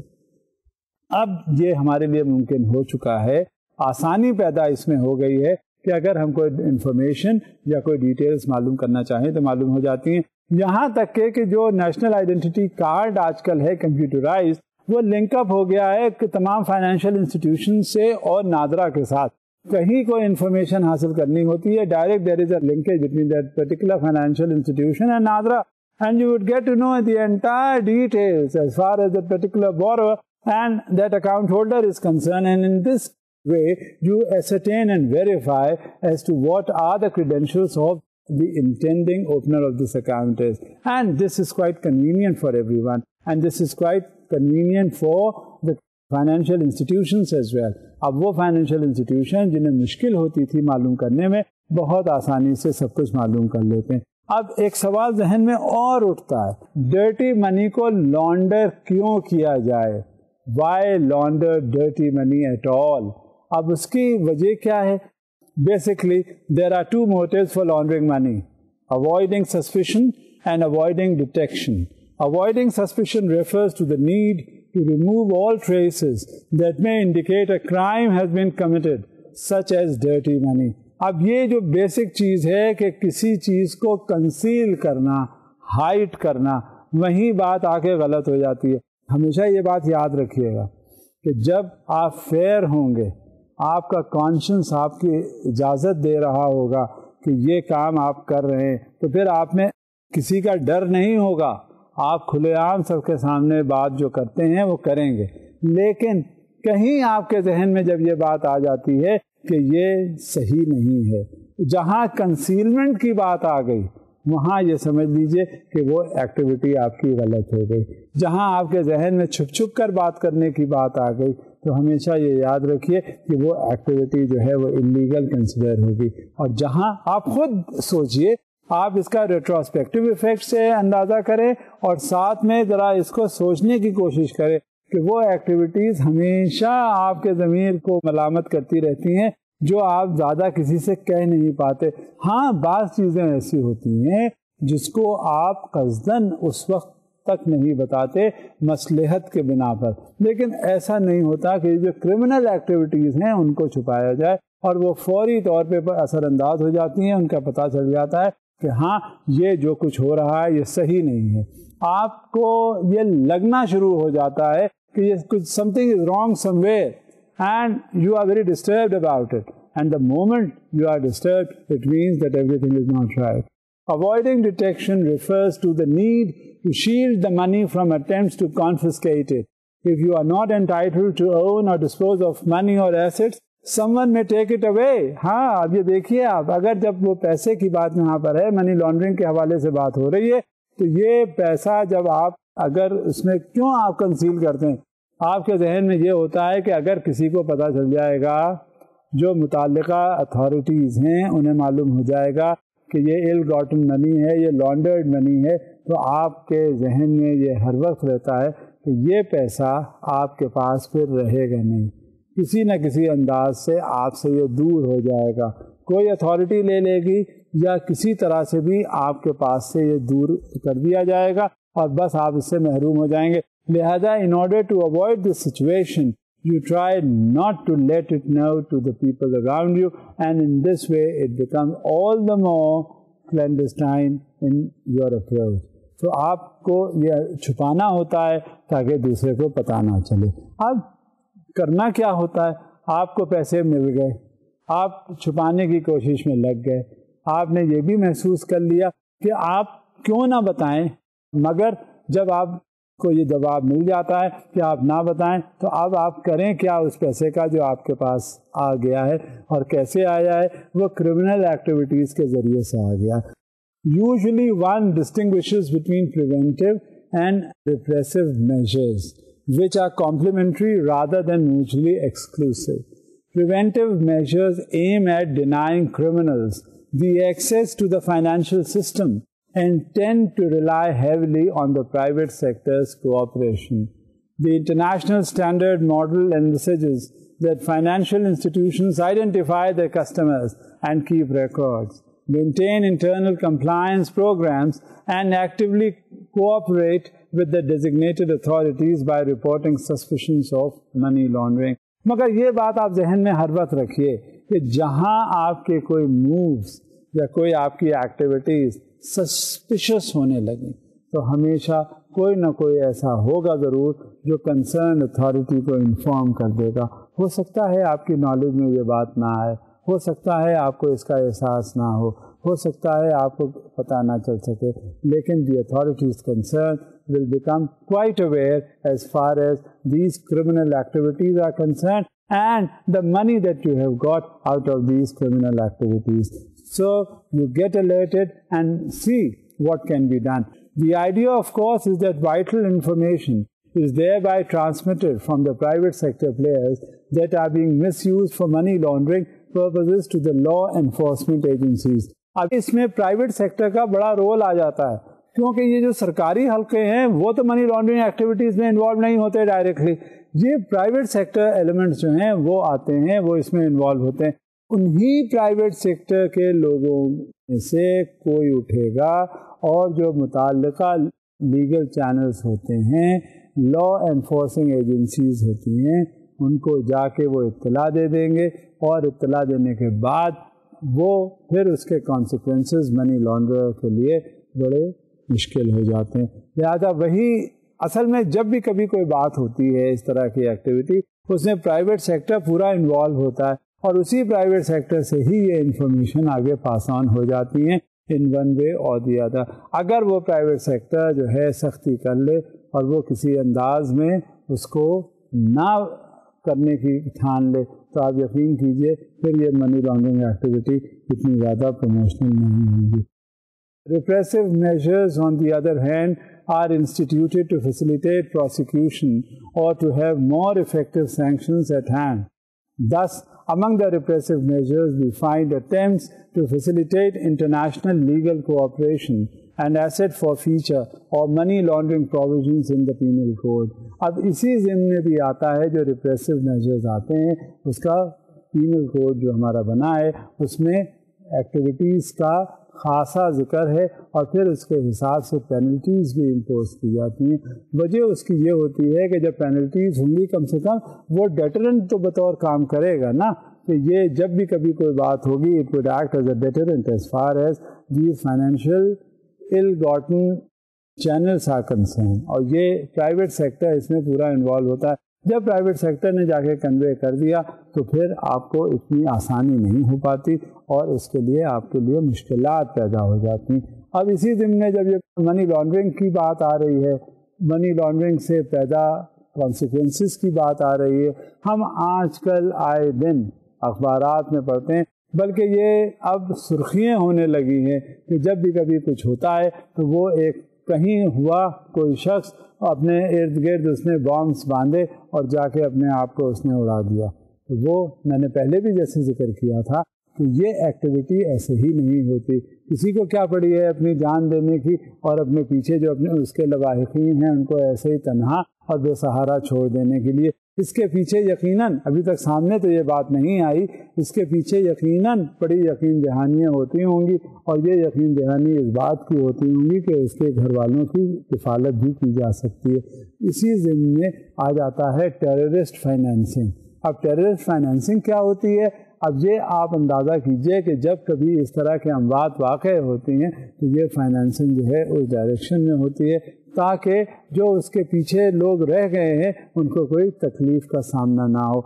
اب یہ ہمارے لیے ممکن ہو چکا ہے, آسانی پیدا اس میں ہو گئی ہے کہ اگر ہم کوئی انفارمیشن یا کوئی ڈیٹیلز معلوم کرنا چاہیں تو معلوم ہو جاتی ہیں. یہاں تک کہ جو نیشنل آئیڈینٹی کارڈ آج کل ہے کمپیوٹرائز, وہ لنک اپ ہو گیا ہے کہ تمام فائنینشیل انسٹیٹیوشن سے اور نادرا کے ساتھ. کہیں کوئی انفارمیشن حاصل کرنی ہوتی ہے, direct there is a linkage between that particular financial institution and NADRA, and you would get to know the entire details as far as that particular borrower and that account holder is concerned, and in this way you ascertain and verify as to what are the credentials of the intending opener of this account is. And this is quite convenient for everyone, and this is quite convenient for the financial institutions as well. اب وہ financial institution جنہیں مشکل ہوتی تھی معلوم کرنے میں, بہت آسانی سے سب کچھ معلوم کر لیتے ہیں. اب ایک سوال ذہن میں اور اٹھتا ہے, ڈرٹی منی کو لانڈر کیوں کیا جائے؟ Why launder dirty money at all? اب اس کی وجہ کیا ہے؟ Basically there are two motives for laundering money, avoiding suspicion and avoiding detection. Avoiding suspicion refers to the need to remove all traces that may indicate a crime has been committed, such as dirty money. اب یہ جو basic چیز ہے کہ کسی چیز کو conceal کرنا, ہائڈ کرنا, وہیں بات آ کے غلط ہو جاتی ہے. ہمیشہ یہ بات یاد رکھیے گا کہ جب آپ فیئر ہوں گے, آپ کا کانشنس آپ کی اجازت دے رہا ہوگا کہ یہ کام آپ کر رہے ہیں, تو پھر آپ میں کسی کا ڈر نہیں ہوگا, آپ کھلے عام سب کے سامنے بات جو کرتے ہیں وہ کریں گے. لیکن کہیں آپ کے ذہن میں جب یہ بات آ جاتی ہے کہ یہ صحیح نہیں ہے, جہاں کنسیلمنٹ کی بات آ گئی وہاں یہ سمجھ لیجئے کہ وہ ایکٹیویٹی آپ کی غلط ہو گئی. جہاں آپ کے ذہن میں چھپ چھپ کر بات کرنے کی بات آ گئی تو ہمیشہ یہ یاد رکھیے کہ وہ ایکٹیویٹی جو ہے وہ انلیگل کنسیڈر ہوگی. اور جہاں آپ خود سوچئے, آپ اس کا ریٹروسپیکٹو ایفیکٹ سے اندازہ کریں اور ساتھ میں ذرا اس کو سوچنے کی کوشش کریں کہ وہ ایکٹیویٹیز ہمیشہ آپ کے ضمیر کو ملامت کرتی رہتی ہیں جو آپ زیادہ کسی سے کہہ نہیں پاتے. ہاں بعض چیزیں ایسی ہوتی ہیں جس کو آپ قصداً اس وقت تک نہیں بتاتے مصلحت کے بنا پر, لیکن ایسا نہیں ہوتا کہ جو کرمنل ایکٹیویٹیز ہیں ان کو چھپایا جائے اور وہ فوری طور پہ اثر انداز ہو جاتی ہیں, ان کا پتہ چل جاتا ہے کہ ہاں یہ جو کچھ ہو رہا ہے یہ صحیح نہیں ہے. آپ کو یہ لگنا شروع ہو جاتا ہے کہ یہ کچھ something is wrong somewhere and you are very disturbed about it, and the moment you are disturbed it means that everything is not right. Avoiding detection refers to the need to shield the money from attempts to confiscate it. If you are not entitled to own or dispose of money or assets, someone may take it away. ہاں اب یہ دیکھیے آپ, اگر جب وہ پیسے کی بات یہاں پر ہے, منی لانڈرنگ کے حوالے سے بات ہو رہی ہے, تو یہ پیسہ جب آپ اگر اس میں کیوں آپ کنسیل کرتے ہیں, آپ کے ذہن میں یہ ہوتا ہے کہ اگر کسی کو پتہ چل جائے گا, جو متعلقہ اتھارٹیز ہیں انہیں معلوم ہو جائے گا کہ یہ ایل گاٹن منی ہے, یہ لانڈرڈ منی ہے, تو آپ کے ذہن میں یہ ہر وقت رہتا ہے کہ یہ پیسہ آپ کے پاس پھر رہے گا نہیں, کسی نہ کسی انداز سے آپ سے یہ دور ہو جائے گا, کوئی اتھارٹی لے لے گی یا کسی طرح سے بھی آپ کے پاس سے یہ دور کر دیا جائے گا اور بس آپ اس سے محروم ہو جائیں گے. لہذا in order to avoid this situation, you try not to let it know to the people around you, and in this way it becomes all the more clandestine in your approach. تو آپ کو یہ چھپانا ہوتا ہے تاکہ دوسرے کو پتہ نہ چلے. اب کرنا کیا ہوتا ہے, آپ کو پیسے مل گئے, آپ چھپانے کی کوشش میں لگ گئے, آپ نے یہ بھی محسوس کر لیا کہ آپ کیوں نہ بتائیں, مگر جب آپ کو یہ جواب مل جاتا ہے کہ آپ نہ بتائیں, تو اب آپ کریں کیا اس پیسے کا جو آپ کے پاس آ گیا ہے, اور کیسے آیا ہے, وہ کرمنل ایکٹیویٹیز کے ذریعے سے آ گیا. Usually one distinguishes between preventive and repressive measures, which are complementary rather than mutually exclusive. Preventive measures aim at denying criminals the access to the financial system and tend to rely heavily on the private sector's cooperation. The international standard model envisages that financial institutions identify their customers and keep records, maintain internal compliance programs, and actively cooperate with the designated authorities by reporting suspicions of money laundering. مگر یہ بات آپ ذہن میں ہر وقت رکھیے کہ جہاں آپ کے کوئی مووز یا کوئی آپ کی ایکٹیویٹیز سسپیشس ہونے لگیں تو ہمیشہ کوئی نہ کوئی ایسا ہوگا ضرور جو کنسرن اتھارٹی کو انفارم کر دے گا. ہو سکتا ہے آپ کی نالج میں یہ بات نہ آئے, ہو سکتا ہے آپ کو اس کا احساس نہ ہو سکتا ہے آپ کو پتہ نہ چل سکے, لیکن the authorities concern will become quite aware as far as these criminal activities are concerned and the money that you have got out of these criminal activities. So you get alerted and see what can be done. The idea, of course, is that vital information is thereby transmitted from the private sector players that are being misused for money laundering purposes to the law enforcement agencies. اب اس میں private sector کا بڑا role آ جاتا ہے, کیونکہ یہ جو سرکاری حلقے ہیں وہ تو منی لانڈرنگ ایکٹیویٹیز میں انوالو نہیں ہوتے ڈائریکٹلی. یہ پرائیویٹ سیکٹر ایلیمنٹس جو ہیں وہ آتے ہیں, وہ اس میں انوالو ہوتے ہیں. انہی پرائیویٹ سیکٹر کے لوگوں میں سے کوئی اٹھے گا اور جو متعلقہ لیگل چینلز ہوتے ہیں, لا انفورسنگ ایجنسیز ہوتی ہیں, ان کو جا کے وہ اطلاع دے دیں گے, اور اطلاع دینے کے بعد وہ پھر اس کے کانسیکوینسز منی لانڈرر کے لیے بڑے مشکل ہو جاتے ہیں. لہٰذا وہی اصل میں جب بھی کبھی کوئی بات ہوتی ہے اس طرح کی ایکٹیویٹی, اس میں پرائیویٹ سیکٹر پورا انوالو ہوتا ہے, اور اسی پرائیویٹ سیکٹر سے ہی یہ انفارمیشن آگے پاس آن ہو جاتی ہیں ان ون وے اور دی ادر. اگر وہ پرائیویٹ سیکٹر جو ہے سختی کر لے اور وہ کسی انداز میں اس کو نہ کرنے کی ٹھان لے تو آپ یقین کیجئے پھر یہ منی لانڈرنگ ایکٹیویٹی اتنی زیادہ پروموشنل نہیں ہوگی. Repressive measures, on the other hand, are instituted to facilitate prosecution or to have more effective sanctions at hand. Thus, among the repressive measures, we find attempts to facilitate international legal cooperation and asset forfeiture or money laundering provisions in the penal code. اب اسی ضمن میں بھی آتا ہے جو repressive measures آتے ہیں, اس کا penal code جو ہمارا بنا ہے اس میں ایکٹیویٹیز کا خاصا ذکر ہے, اور پھر اس کے حساب سے پینلٹیز بھی امپوز کی جاتی ہیں. وجہ اس کی یہ ہوتی ہے کہ جب پینلٹیز ہوں گی کم سے کم وہ ڈیٹرنٹ تو بطور کام کرے گا نا, کہ یہ جب بھی کبھی کوئی بات ہوگی it would act as a deterrent as far as these financial ill gotten channels are concerned. اور یہ پرائیویٹ سیکٹر اس میں پورا انوالو ہوتا ہے. جب پرائیویٹ سیکٹر نے جا کے کنوے کر دیا تو پھر آپ کو اتنی آسانی نہیں ہو پاتی, اور اس کے لیے آپ کے لیے مشکلات پیدا ہو جاتی ہیں. اب اسی ضمن میں جب یہ منی لانڈرنگ کی بات آ رہی ہے, منی لانڈرنگ سے پیدا کانسیکوینسز کی بات آ رہی ہے, ہم آج کل آئے دن اخبارات میں پڑھتے ہیں, بلکہ یہ اب سرخیاں ہونے لگی ہیں کہ جب بھی کبھی کچھ ہوتا ہے تو وہ ایک کہیں ہوا کوئی شخص اپنے ارد گرد اس نے بامس باندھے اور جا کے اپنے آپ کو اس نے اڑا دیا. تو وہ میں نے پہلے بھی جیسے ذکر کیا تھا کہ یہ ایکٹیویٹی ایسے ہی نہیں ہوتی. کسی کو کیا پڑی ہے اپنی جان دینے کی, اور اپنے پیچھے جو اپنے اس کے لواحقین ہیں ان کو ایسے ہی تنہا اور بے سہارا چھوڑ دینے کے لیے. اس کے پیچھے یقیناً ابھی تک سامنے تو یہ بات نہیں آئی, اس کے پیچھے یقیناً بڑی یقین دہانیاں ہوتی ہوں گی, اور یہ یقین دہانی اس بات کی ہوتی ہوں گی کہ اس کے گھر والوں کی کفالت بھی کی جا سکتی ہے. اسی ضمن میں آ جاتا ہے ٹیررسٹ فائنینسنگ. اب ٹیررسٹ فائنینسنگ کیا ہوتی ہے؟ اب یہ آپ اندازہ کیجئے کہ جب کبھی اس طرح کے اموات واقع ہوتی ہیں تو یہ فائنینسنگ جو ہے اس ڈائریکشن میں ہوتی ہے تاکہ جو اس کے پیچھے لوگ رہ گئے ہیں ان کو کوئی تکلیف کا سامنا نہ ہو.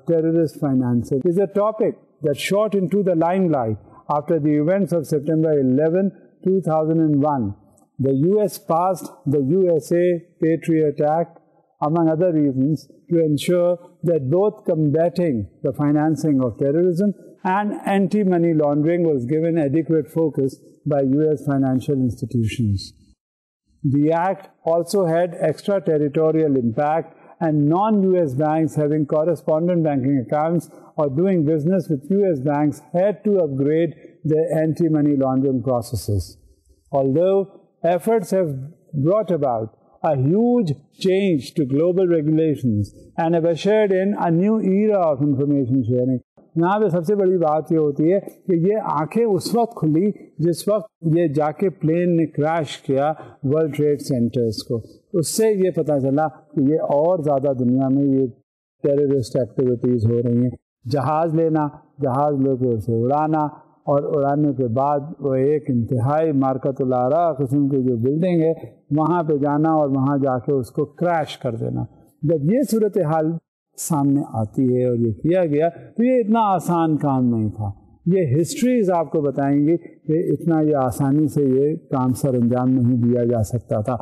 Terrorist financing is a topic that shot into the limelight after the events of September 11, 2001. The US passed the USA Patriot Act, among other reasons, to ensure that both combating the financing of terrorism and anti-money laundering was given adequate focus by US financial institutions. The Act also had extraterritorial impact, and non-US banks having correspondent banking accounts or doing business with US banks had to upgrade their anti-money laundering processes. although efforts have brought about a huge change to global regulations and have ushered in a new era of information sharing. یہاں پہ سب سے بڑی بات یہ ہوتی ہے کہ یہ آنکھیں اس وقت کھلی جس وقت یہ جا کے پلین نے کریش کیا ورلڈ ٹریڈ سینٹرز کو. اس سے یہ پتہ چلا کہ یہ اور زیادہ دنیا میں یہ ٹیررسٹ ایکٹیویٹیز ہو رہی ہیں. جہاز لینا, جہاز لے کے اسے اڑانا, اور اڑانے کے بعد وہ ایک انتہائی مارکت العراء قسم کی جو بلڈنگ ہے وہاں پہ جانا اور وہاں جا کے اس کو کریش کر دینا. جب یہ صورتحال سامنے آتی ہے اور یہ کیا گیا تو یہ اتنا آسان کام نہیں تھا. یہ ہسٹریز آپ کو بتائیں گی کہ اتنا یہ آسانی سے یہ کام سر انجام نہیں دیا جا سکتا تھا.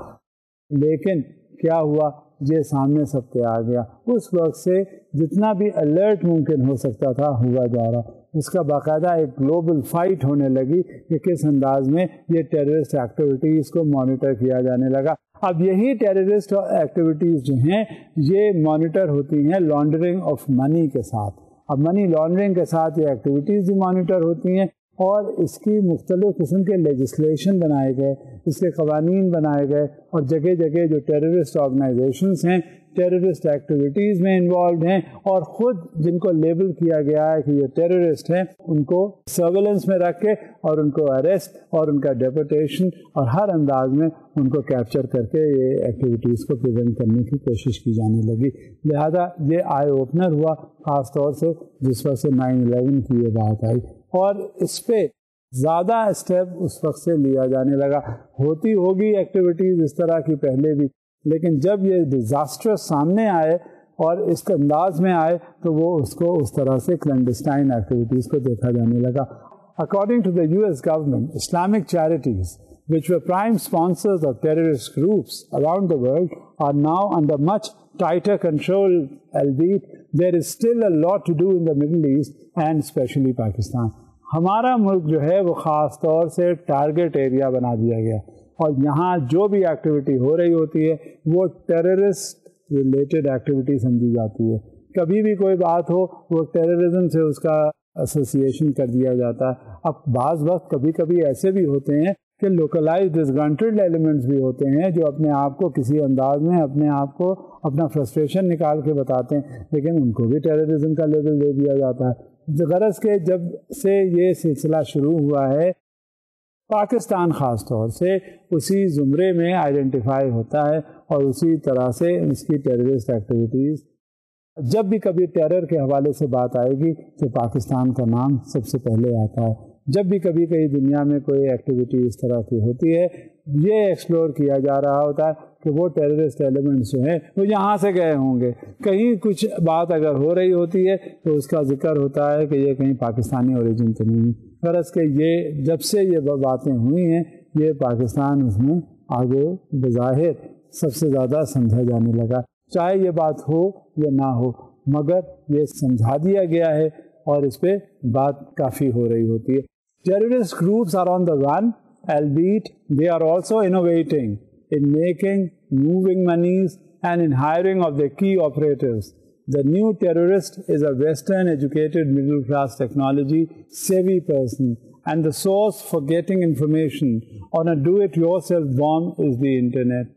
لیکن کیا ہوا, یہ سامنے سب کے آ گیا. اس وقت سے جتنا بھی الرٹ ممکن ہو سکتا تھا ہوا جا رہا. اس کا باقاعدہ ایک گلوبل فائٹ ہونے لگی کہ کس انداز میں یہ ٹیررسٹ ایکٹیویٹیز کو مانیٹر کیا جانے لگا. اب یہی ٹیررسٹ ایکٹیویٹیز جو ہیں یہ مانیٹر ہوتی ہیں لانڈرنگ آف منی کے ساتھ. اب منی لانڈرنگ کے ساتھ یہ ایکٹیویٹیز بھی مانیٹر ہوتی ہیں اور اس کی مختلف قسم کے لیجسلیشن بنائے گئے, اس کے قوانین بنائے گئے, اور جگہ جگہ جو ٹیررسٹ آرگنائزیشنز ہیں ٹیررسٹ ایکٹیویٹیز میں انوالوڈ ہیں اور خود جن کو لیبل کیا گیا ہے کہ یہ ٹیررسٹ ہیں ان کو سرویلنس میں رکھ کے اور ان کو اریسٹ اور ان کا ڈیپورٹیشن اور ہر انداز میں ان کو کیپچر کر کے یہ ایکٹیویٹیز کو پریونٹ کرنے کی کوشش کی جانے لگی. لہذا یہ آئی اوپنر ہوا خاص طور سے جس وقت سے 9/11 کی یہ بات آئی, اور اس پہ زیادہ اسٹیپ اس وقت سے لیا جانے لگا. ہوتی ہوگی ایکٹیویٹیز اس طرح کی پہلے بھی, لیکن جب یہ ڈیزاسٹر سامنے آئے اور اس کے انداز میں آئے تو وہ اس کو اس طرح سے کلینڈسٹائن ایکٹیویٹیز کو دیکھا جانے لگا. According to the US government, Islamic charities, which were prime sponsors of terrorist groups around the world, are now under much tighter control, albeit there is still a lot to do in the Middle East and especially Pakistan. ہمارا ملک جو ہے وہ خاص طور سے target area بنا دیا گیا, اور یہاں جو بھی ایکٹیویٹی ہو رہی ہوتی ہے وہ ٹیررسٹ ریلیٹڈ ایکٹیویٹی سمجھی جاتی ہے. کبھی بھی کوئی بات ہو وہ ٹیررزم سے اس کا ایسوسیشن کر دیا جاتا ہے. اب بعض وقت کبھی کبھی ایسے بھی ہوتے ہیں کہ لوکلائز ڈسگرنٹڈ ایلیمنٹس بھی ہوتے ہیں جو اپنے آپ کو کسی انداز میں اپنے آپ کو اپنا فرسٹریشن نکال کے بتاتے ہیں, لیکن ان کو بھی ٹیررزم کا لیبل دے دیا جاتا ہے. غرض کہ جب سے یہ سلسلہ شروع ہوا ہے پاکستان خاص طور سے اسی زمرے میں آئیڈینٹیفائی ہوتا ہے, اور اسی طرح سے اس کی ٹیررسٹ ایکٹیویٹیز جب بھی کبھی ٹیرر کے حوالے سے بات آئے گی تو پاکستان کا نام سب سے پہلے آتا ہے. جب بھی کبھی کہیں دنیا میں کوئی ایکٹیویٹی اس طرح کی ہوتی ہے یہ ایکسپلور کیا جا رہا ہوتا ہے کہ وہ ٹیررسٹ ایلیمنٹس جو ہیں وہ یہاں سے گئے ہوں گے. کہیں کچھ بات اگر ہو رہی ہوتی ہے تو اس کا ذکر ہوتا ہے کہ یہ کہیں پاکستانی اوریجن تو نہیں. غرض کہ یہ جب سے یہ باتیں ہوئی ہیں یہ پاکستان اس میں آگے بظاہر سب سے زیادہ سمجھا جانے لگا, چاہے یہ بات ہو یا نہ ہو, مگر یہ سمجھا دیا گیا ہے اور اس پہ بات کافی ہو رہی ہوتی ہے. Terrorist groups are on the run, albeit they are also innovating in making, moving monies and in hiring of their key operators. The new terrorist is a Western educated middle class technology savvy person, and the source for getting information on a do-it-yourself bomb is the internet.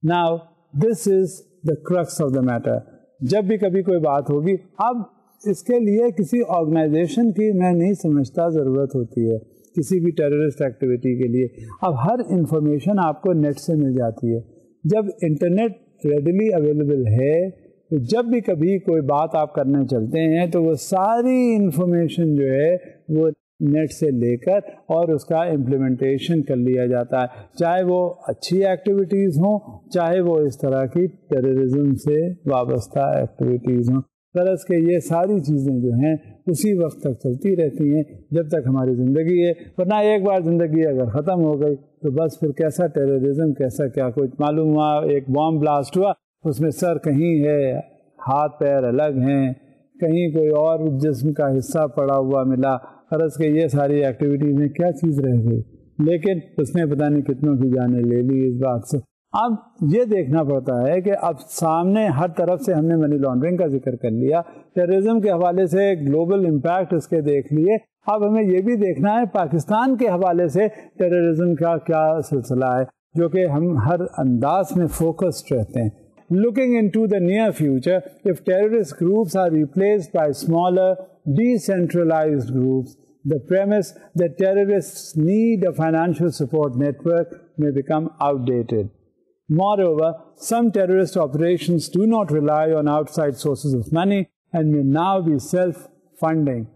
Now, this is the crux of the matter. جب بھی کبھی کوئی بات ہوگی, اب اس کے لیے کسی آرگنائزیشن کی میں نہیں سمجھتا ضرورت ہوتی ہے کسی بھی ٹیررسٹ ایکٹیویٹی کے لیے. اب ہر انفارمیشن آپ کو نیٹ سے مل جاتی ہے. جب انٹرنیٹ ریڈیلی اویلیبل ہے تو جب بھی کبھی کوئی بات آپ کرنے چلتے ہیں تو وہ ساری انفارمیشن جو ہے وہ نیٹ سے لے کر اور اس کا امپلیمنٹیشن کر لیا جاتا ہے, چاہے وہ اچھی ایکٹیویٹیز ہوں چاہے وہ اس طرح کی ٹیررزم سے وابستہ ایکٹیویٹیز ہوں. غرض کہ یہ ساری چیزیں جو ہیں اسی وقت تک چلتی رہتی ہیں جب تک ہماری زندگی ہے, ورنہ ایک بار زندگی اگر ختم ہو گئی تو بس پھر کیسا ٹیررزم کیسا کیا کچھ معلوم ہوا. ایک بام بلاسٹ ہوا اس میں سر کہیں ہے, ہاتھ پیر الگ ہیں, کہیں کوئی اور جسم کا حصہ پڑا ہوا ملا. غرض کہ یہ ساری ایکٹیویٹیز میں کیا چیز رہ گئی, لیکن اس نے پتہ نہیں کتنوں کی جانیں لے لی اس بات سے. اب یہ دیکھنا پڑتا ہے کہ اب سامنے ہر طرف سے ہم نے منی لانڈرنگ کا ذکر کر لیا, ٹیررزم کے حوالے سے گلوبل امپیکٹ اس کے دیکھ لیے, اب ہمیں یہ بھی دیکھنا ہے پاکستان کے حوالے سے ٹیررزم کا کیا سلسلہ ہے, جو کہ ہم ہر انداز میں فوکسڈ رہتے ہیں. Looking into the near future, if terrorist groups are replaced by smaller, decentralized groups, the premise that terrorists need a financial support network may become outdated. Moreover, some terrorist operations do not rely on outside sources of money and may now be self-funding,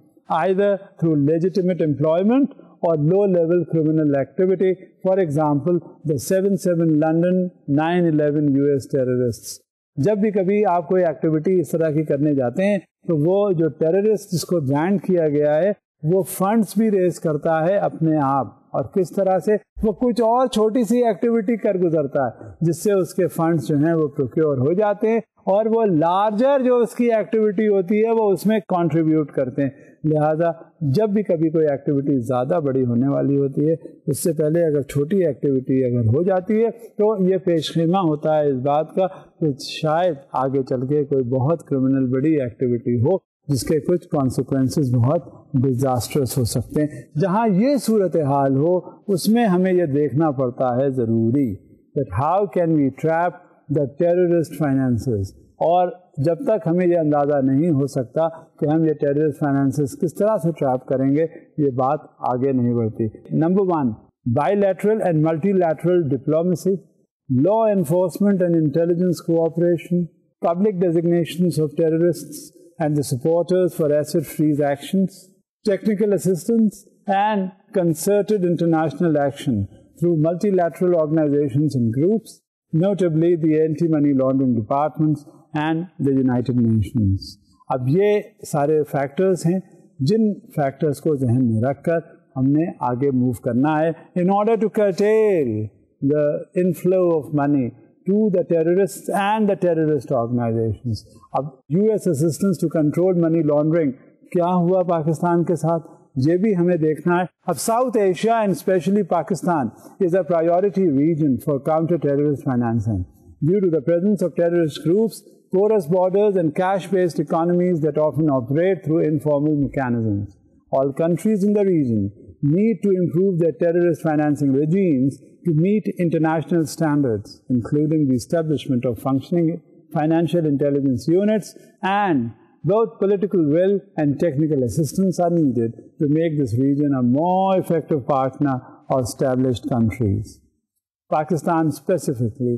either through legitimate employment or low-level criminal activity. For example, the 7/7 London 9/11 US terrorists. جب بھی کبھی آپ کوئی activity اس طرح کی کرنے جاتے ہیں تو وہ جو ٹیررسٹ جس کو برانڈ کیا گیا ہے وہ فنڈز بھی ریز کرتا ہے اپنے آپ, اور کس طرح سے وہ کچھ اور چھوٹی سی ایکٹیویٹی کر گزرتا ہے جس سے اس کے فنڈز جو ہیں وہ پروکیور ہو جاتے ہیں, اور وہ لارجر جو اس کی ایکٹیویٹی ہوتی ہے وہ اس میں کنٹریبیوٹ کرتے ہیں. لہذا جب بھی کبھی کوئی ایکٹیویٹی زیادہ بڑی ہونے والی ہوتی ہے اس سے پہلے اگر چھوٹی ایکٹیویٹی اگر ہو جاتی ہے تو یہ پیش خیمہ ہوتا ہے اس بات کا کہ شاید آگے چل کے کوئی بہت کرمنل بڑی ایکٹیویٹی ہو جس کے کچھ کانسیکوینسز بہت ڈیزاسٹرس ہو سکتے ہیں. جہاں یہ صورتحال ہو اس میں ہمیں یہ دیکھنا پڑتا ہے ضروری that how can we trap the terrorist finances, اور جب تک ہمیں یہ اندازہ نہیں ہو سکتا کہ ہم یہ ٹیررسٹ فائنانسز کس طرح سے ٹریپ کریں گے یہ بات آگے نہیں بڑھتی. Number 1, bilateral and multilateral diplomacy, law enforcement and intelligence cooperation, public designations of terrorists and the supporters for asset freeze actions, technical assistance and concerted international action through multilateral organizations and groups, notably the anti-money laundering departments and the United Nations. اب یہ سارے factors ہیں جن factors کو ذہن میں رکھ کر ہم نے آگے موو کرنا ہے in order to curtail the inflow of money to the terrorists and the terrorist organizations. اب US assistance to control money laundering کیا ہوا پاکستان کے ساتھ یہ بھی ہمیں دیکھنا ہے. اب South Asia and specially Pakistan is a priority region for counter terrorist financing due to the presence of terrorist groups, porous borders and cash-based economies that often operate through informal mechanisms. All countries in the region need to improve their terrorist financing regimes to meet international standards, including the establishment of functioning financial intelligence units, and both political will and technical assistance are needed to make this region a more effective partner of established countries. Pakistan specifically,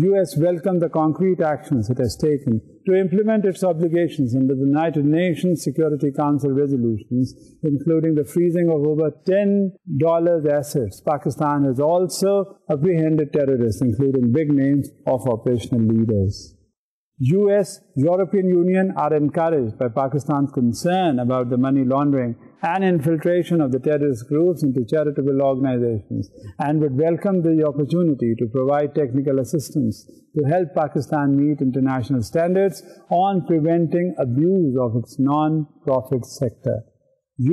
US welcomed the concrete actions it has taken to implement its obligations under the United Nations Security Council resolutions, including the freezing of over $10 assets. Pakistan has also apprehended terrorists, including big names of operational leaders. US, European Union are encouraged by Pakistan's concern about the money laundering and infiltration of the terrorist groups into charitable organizations, and would welcome the opportunity to provide technical assistance to help Pakistan meet international standards on preventing abuse of its non-profit sector.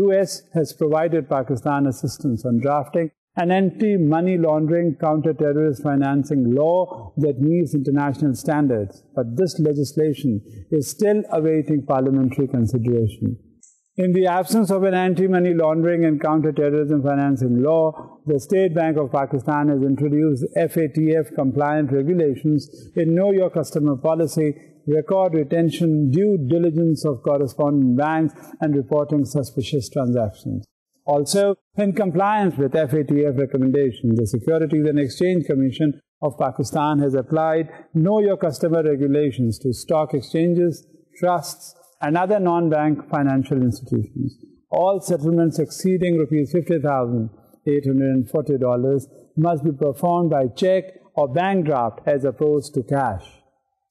US has provided Pakistan assistance on drafting an anti-money laundering counter-terrorist financing law that meets international standards, but this legislation is still awaiting parliamentary consideration. In the absence of an anti-money laundering and counter-terrorism financing law, the State Bank of Pakistan has introduced FATF-compliant regulations in Know Your Customer policy, record retention, due diligence of correspondent banks, and reporting suspicious transactions. Also, in compliance with FATF recommendations, the Securities and Exchange Commission of Pakistan has applied Know Your Customer regulations to stock exchanges, trusts, and other non-bank financial institutions. All settlements exceeding Rs 50,840 must be performed by check or bank draft as opposed to cash.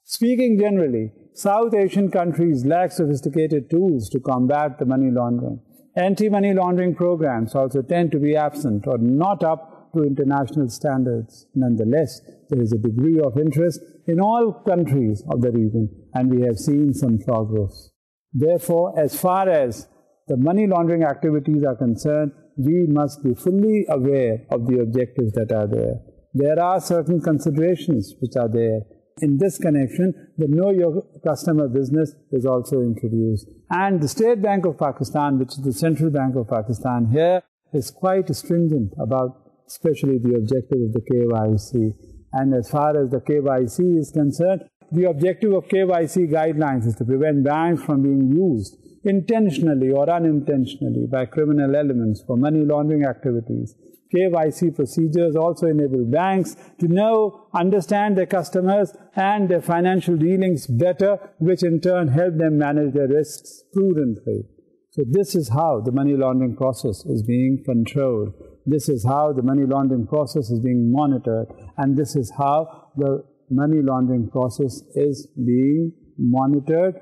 Speaking generally, South Asian countries lack sophisticated tools to combat the money laundering. Anti-money laundering programs also tend to be absent or not up to international standards. Nonetheless, there is a degree of interest in all countries of the region, and we have seen some progress. Therefore, as far as the money laundering activities are concerned, we must be fully aware of the objectives that are there. there are certain considerations which are there. In this connection, the Know Your Customer business is also introduced. And the State Bank of Pakistan, which is the Central Bank of Pakistan here, is quite stringent about especially the objective of the KYC. And as far as the KYC is concerned, the objective of KYC guidelines is to prevent banks from being used intentionally or unintentionally by criminal elements for money laundering activities. KYC procedures also enable banks to know, understand their customers and their financial dealings better, which in turn help them manage their risks prudently. So this is how the money laundering process is being controlled. This is how the money laundering process is being monitored. And this is how the money laundering process is being monitored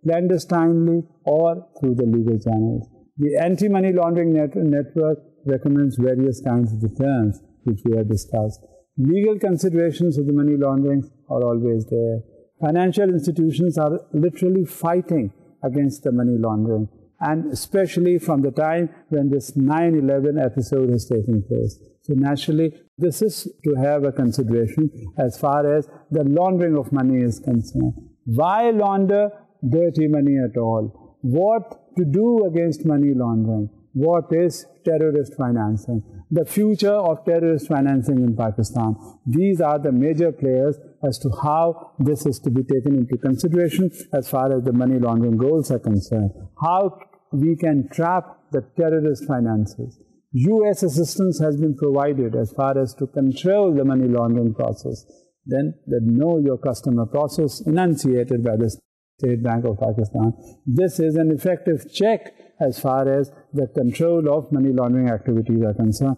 clandestinely or through the legal channels. The anti-money laundering network recommends various kinds of deterrents, which we have discussed. Legal considerations of the money laundering are always there. Financial institutions are literally fighting against the money laundering, and especially from the time when this 9/11 episode has taken place. So naturally, this is to have a consideration as far as the laundering of money is concerned. Why launder dirty money at all? What to do against money laundering? What is terrorist financing? The future of terrorist financing in Pakistan. These are the major players as to how this is to be taken into consideration as far as the money laundering goals are concerned. How we can trap the terrorist finances. US assistance has been provided as far as to control the money laundering process. Then the Know Your Customer process enunciated by the State Bank of Pakistan. This is an effective check as far as the control of money laundering activities are concerned.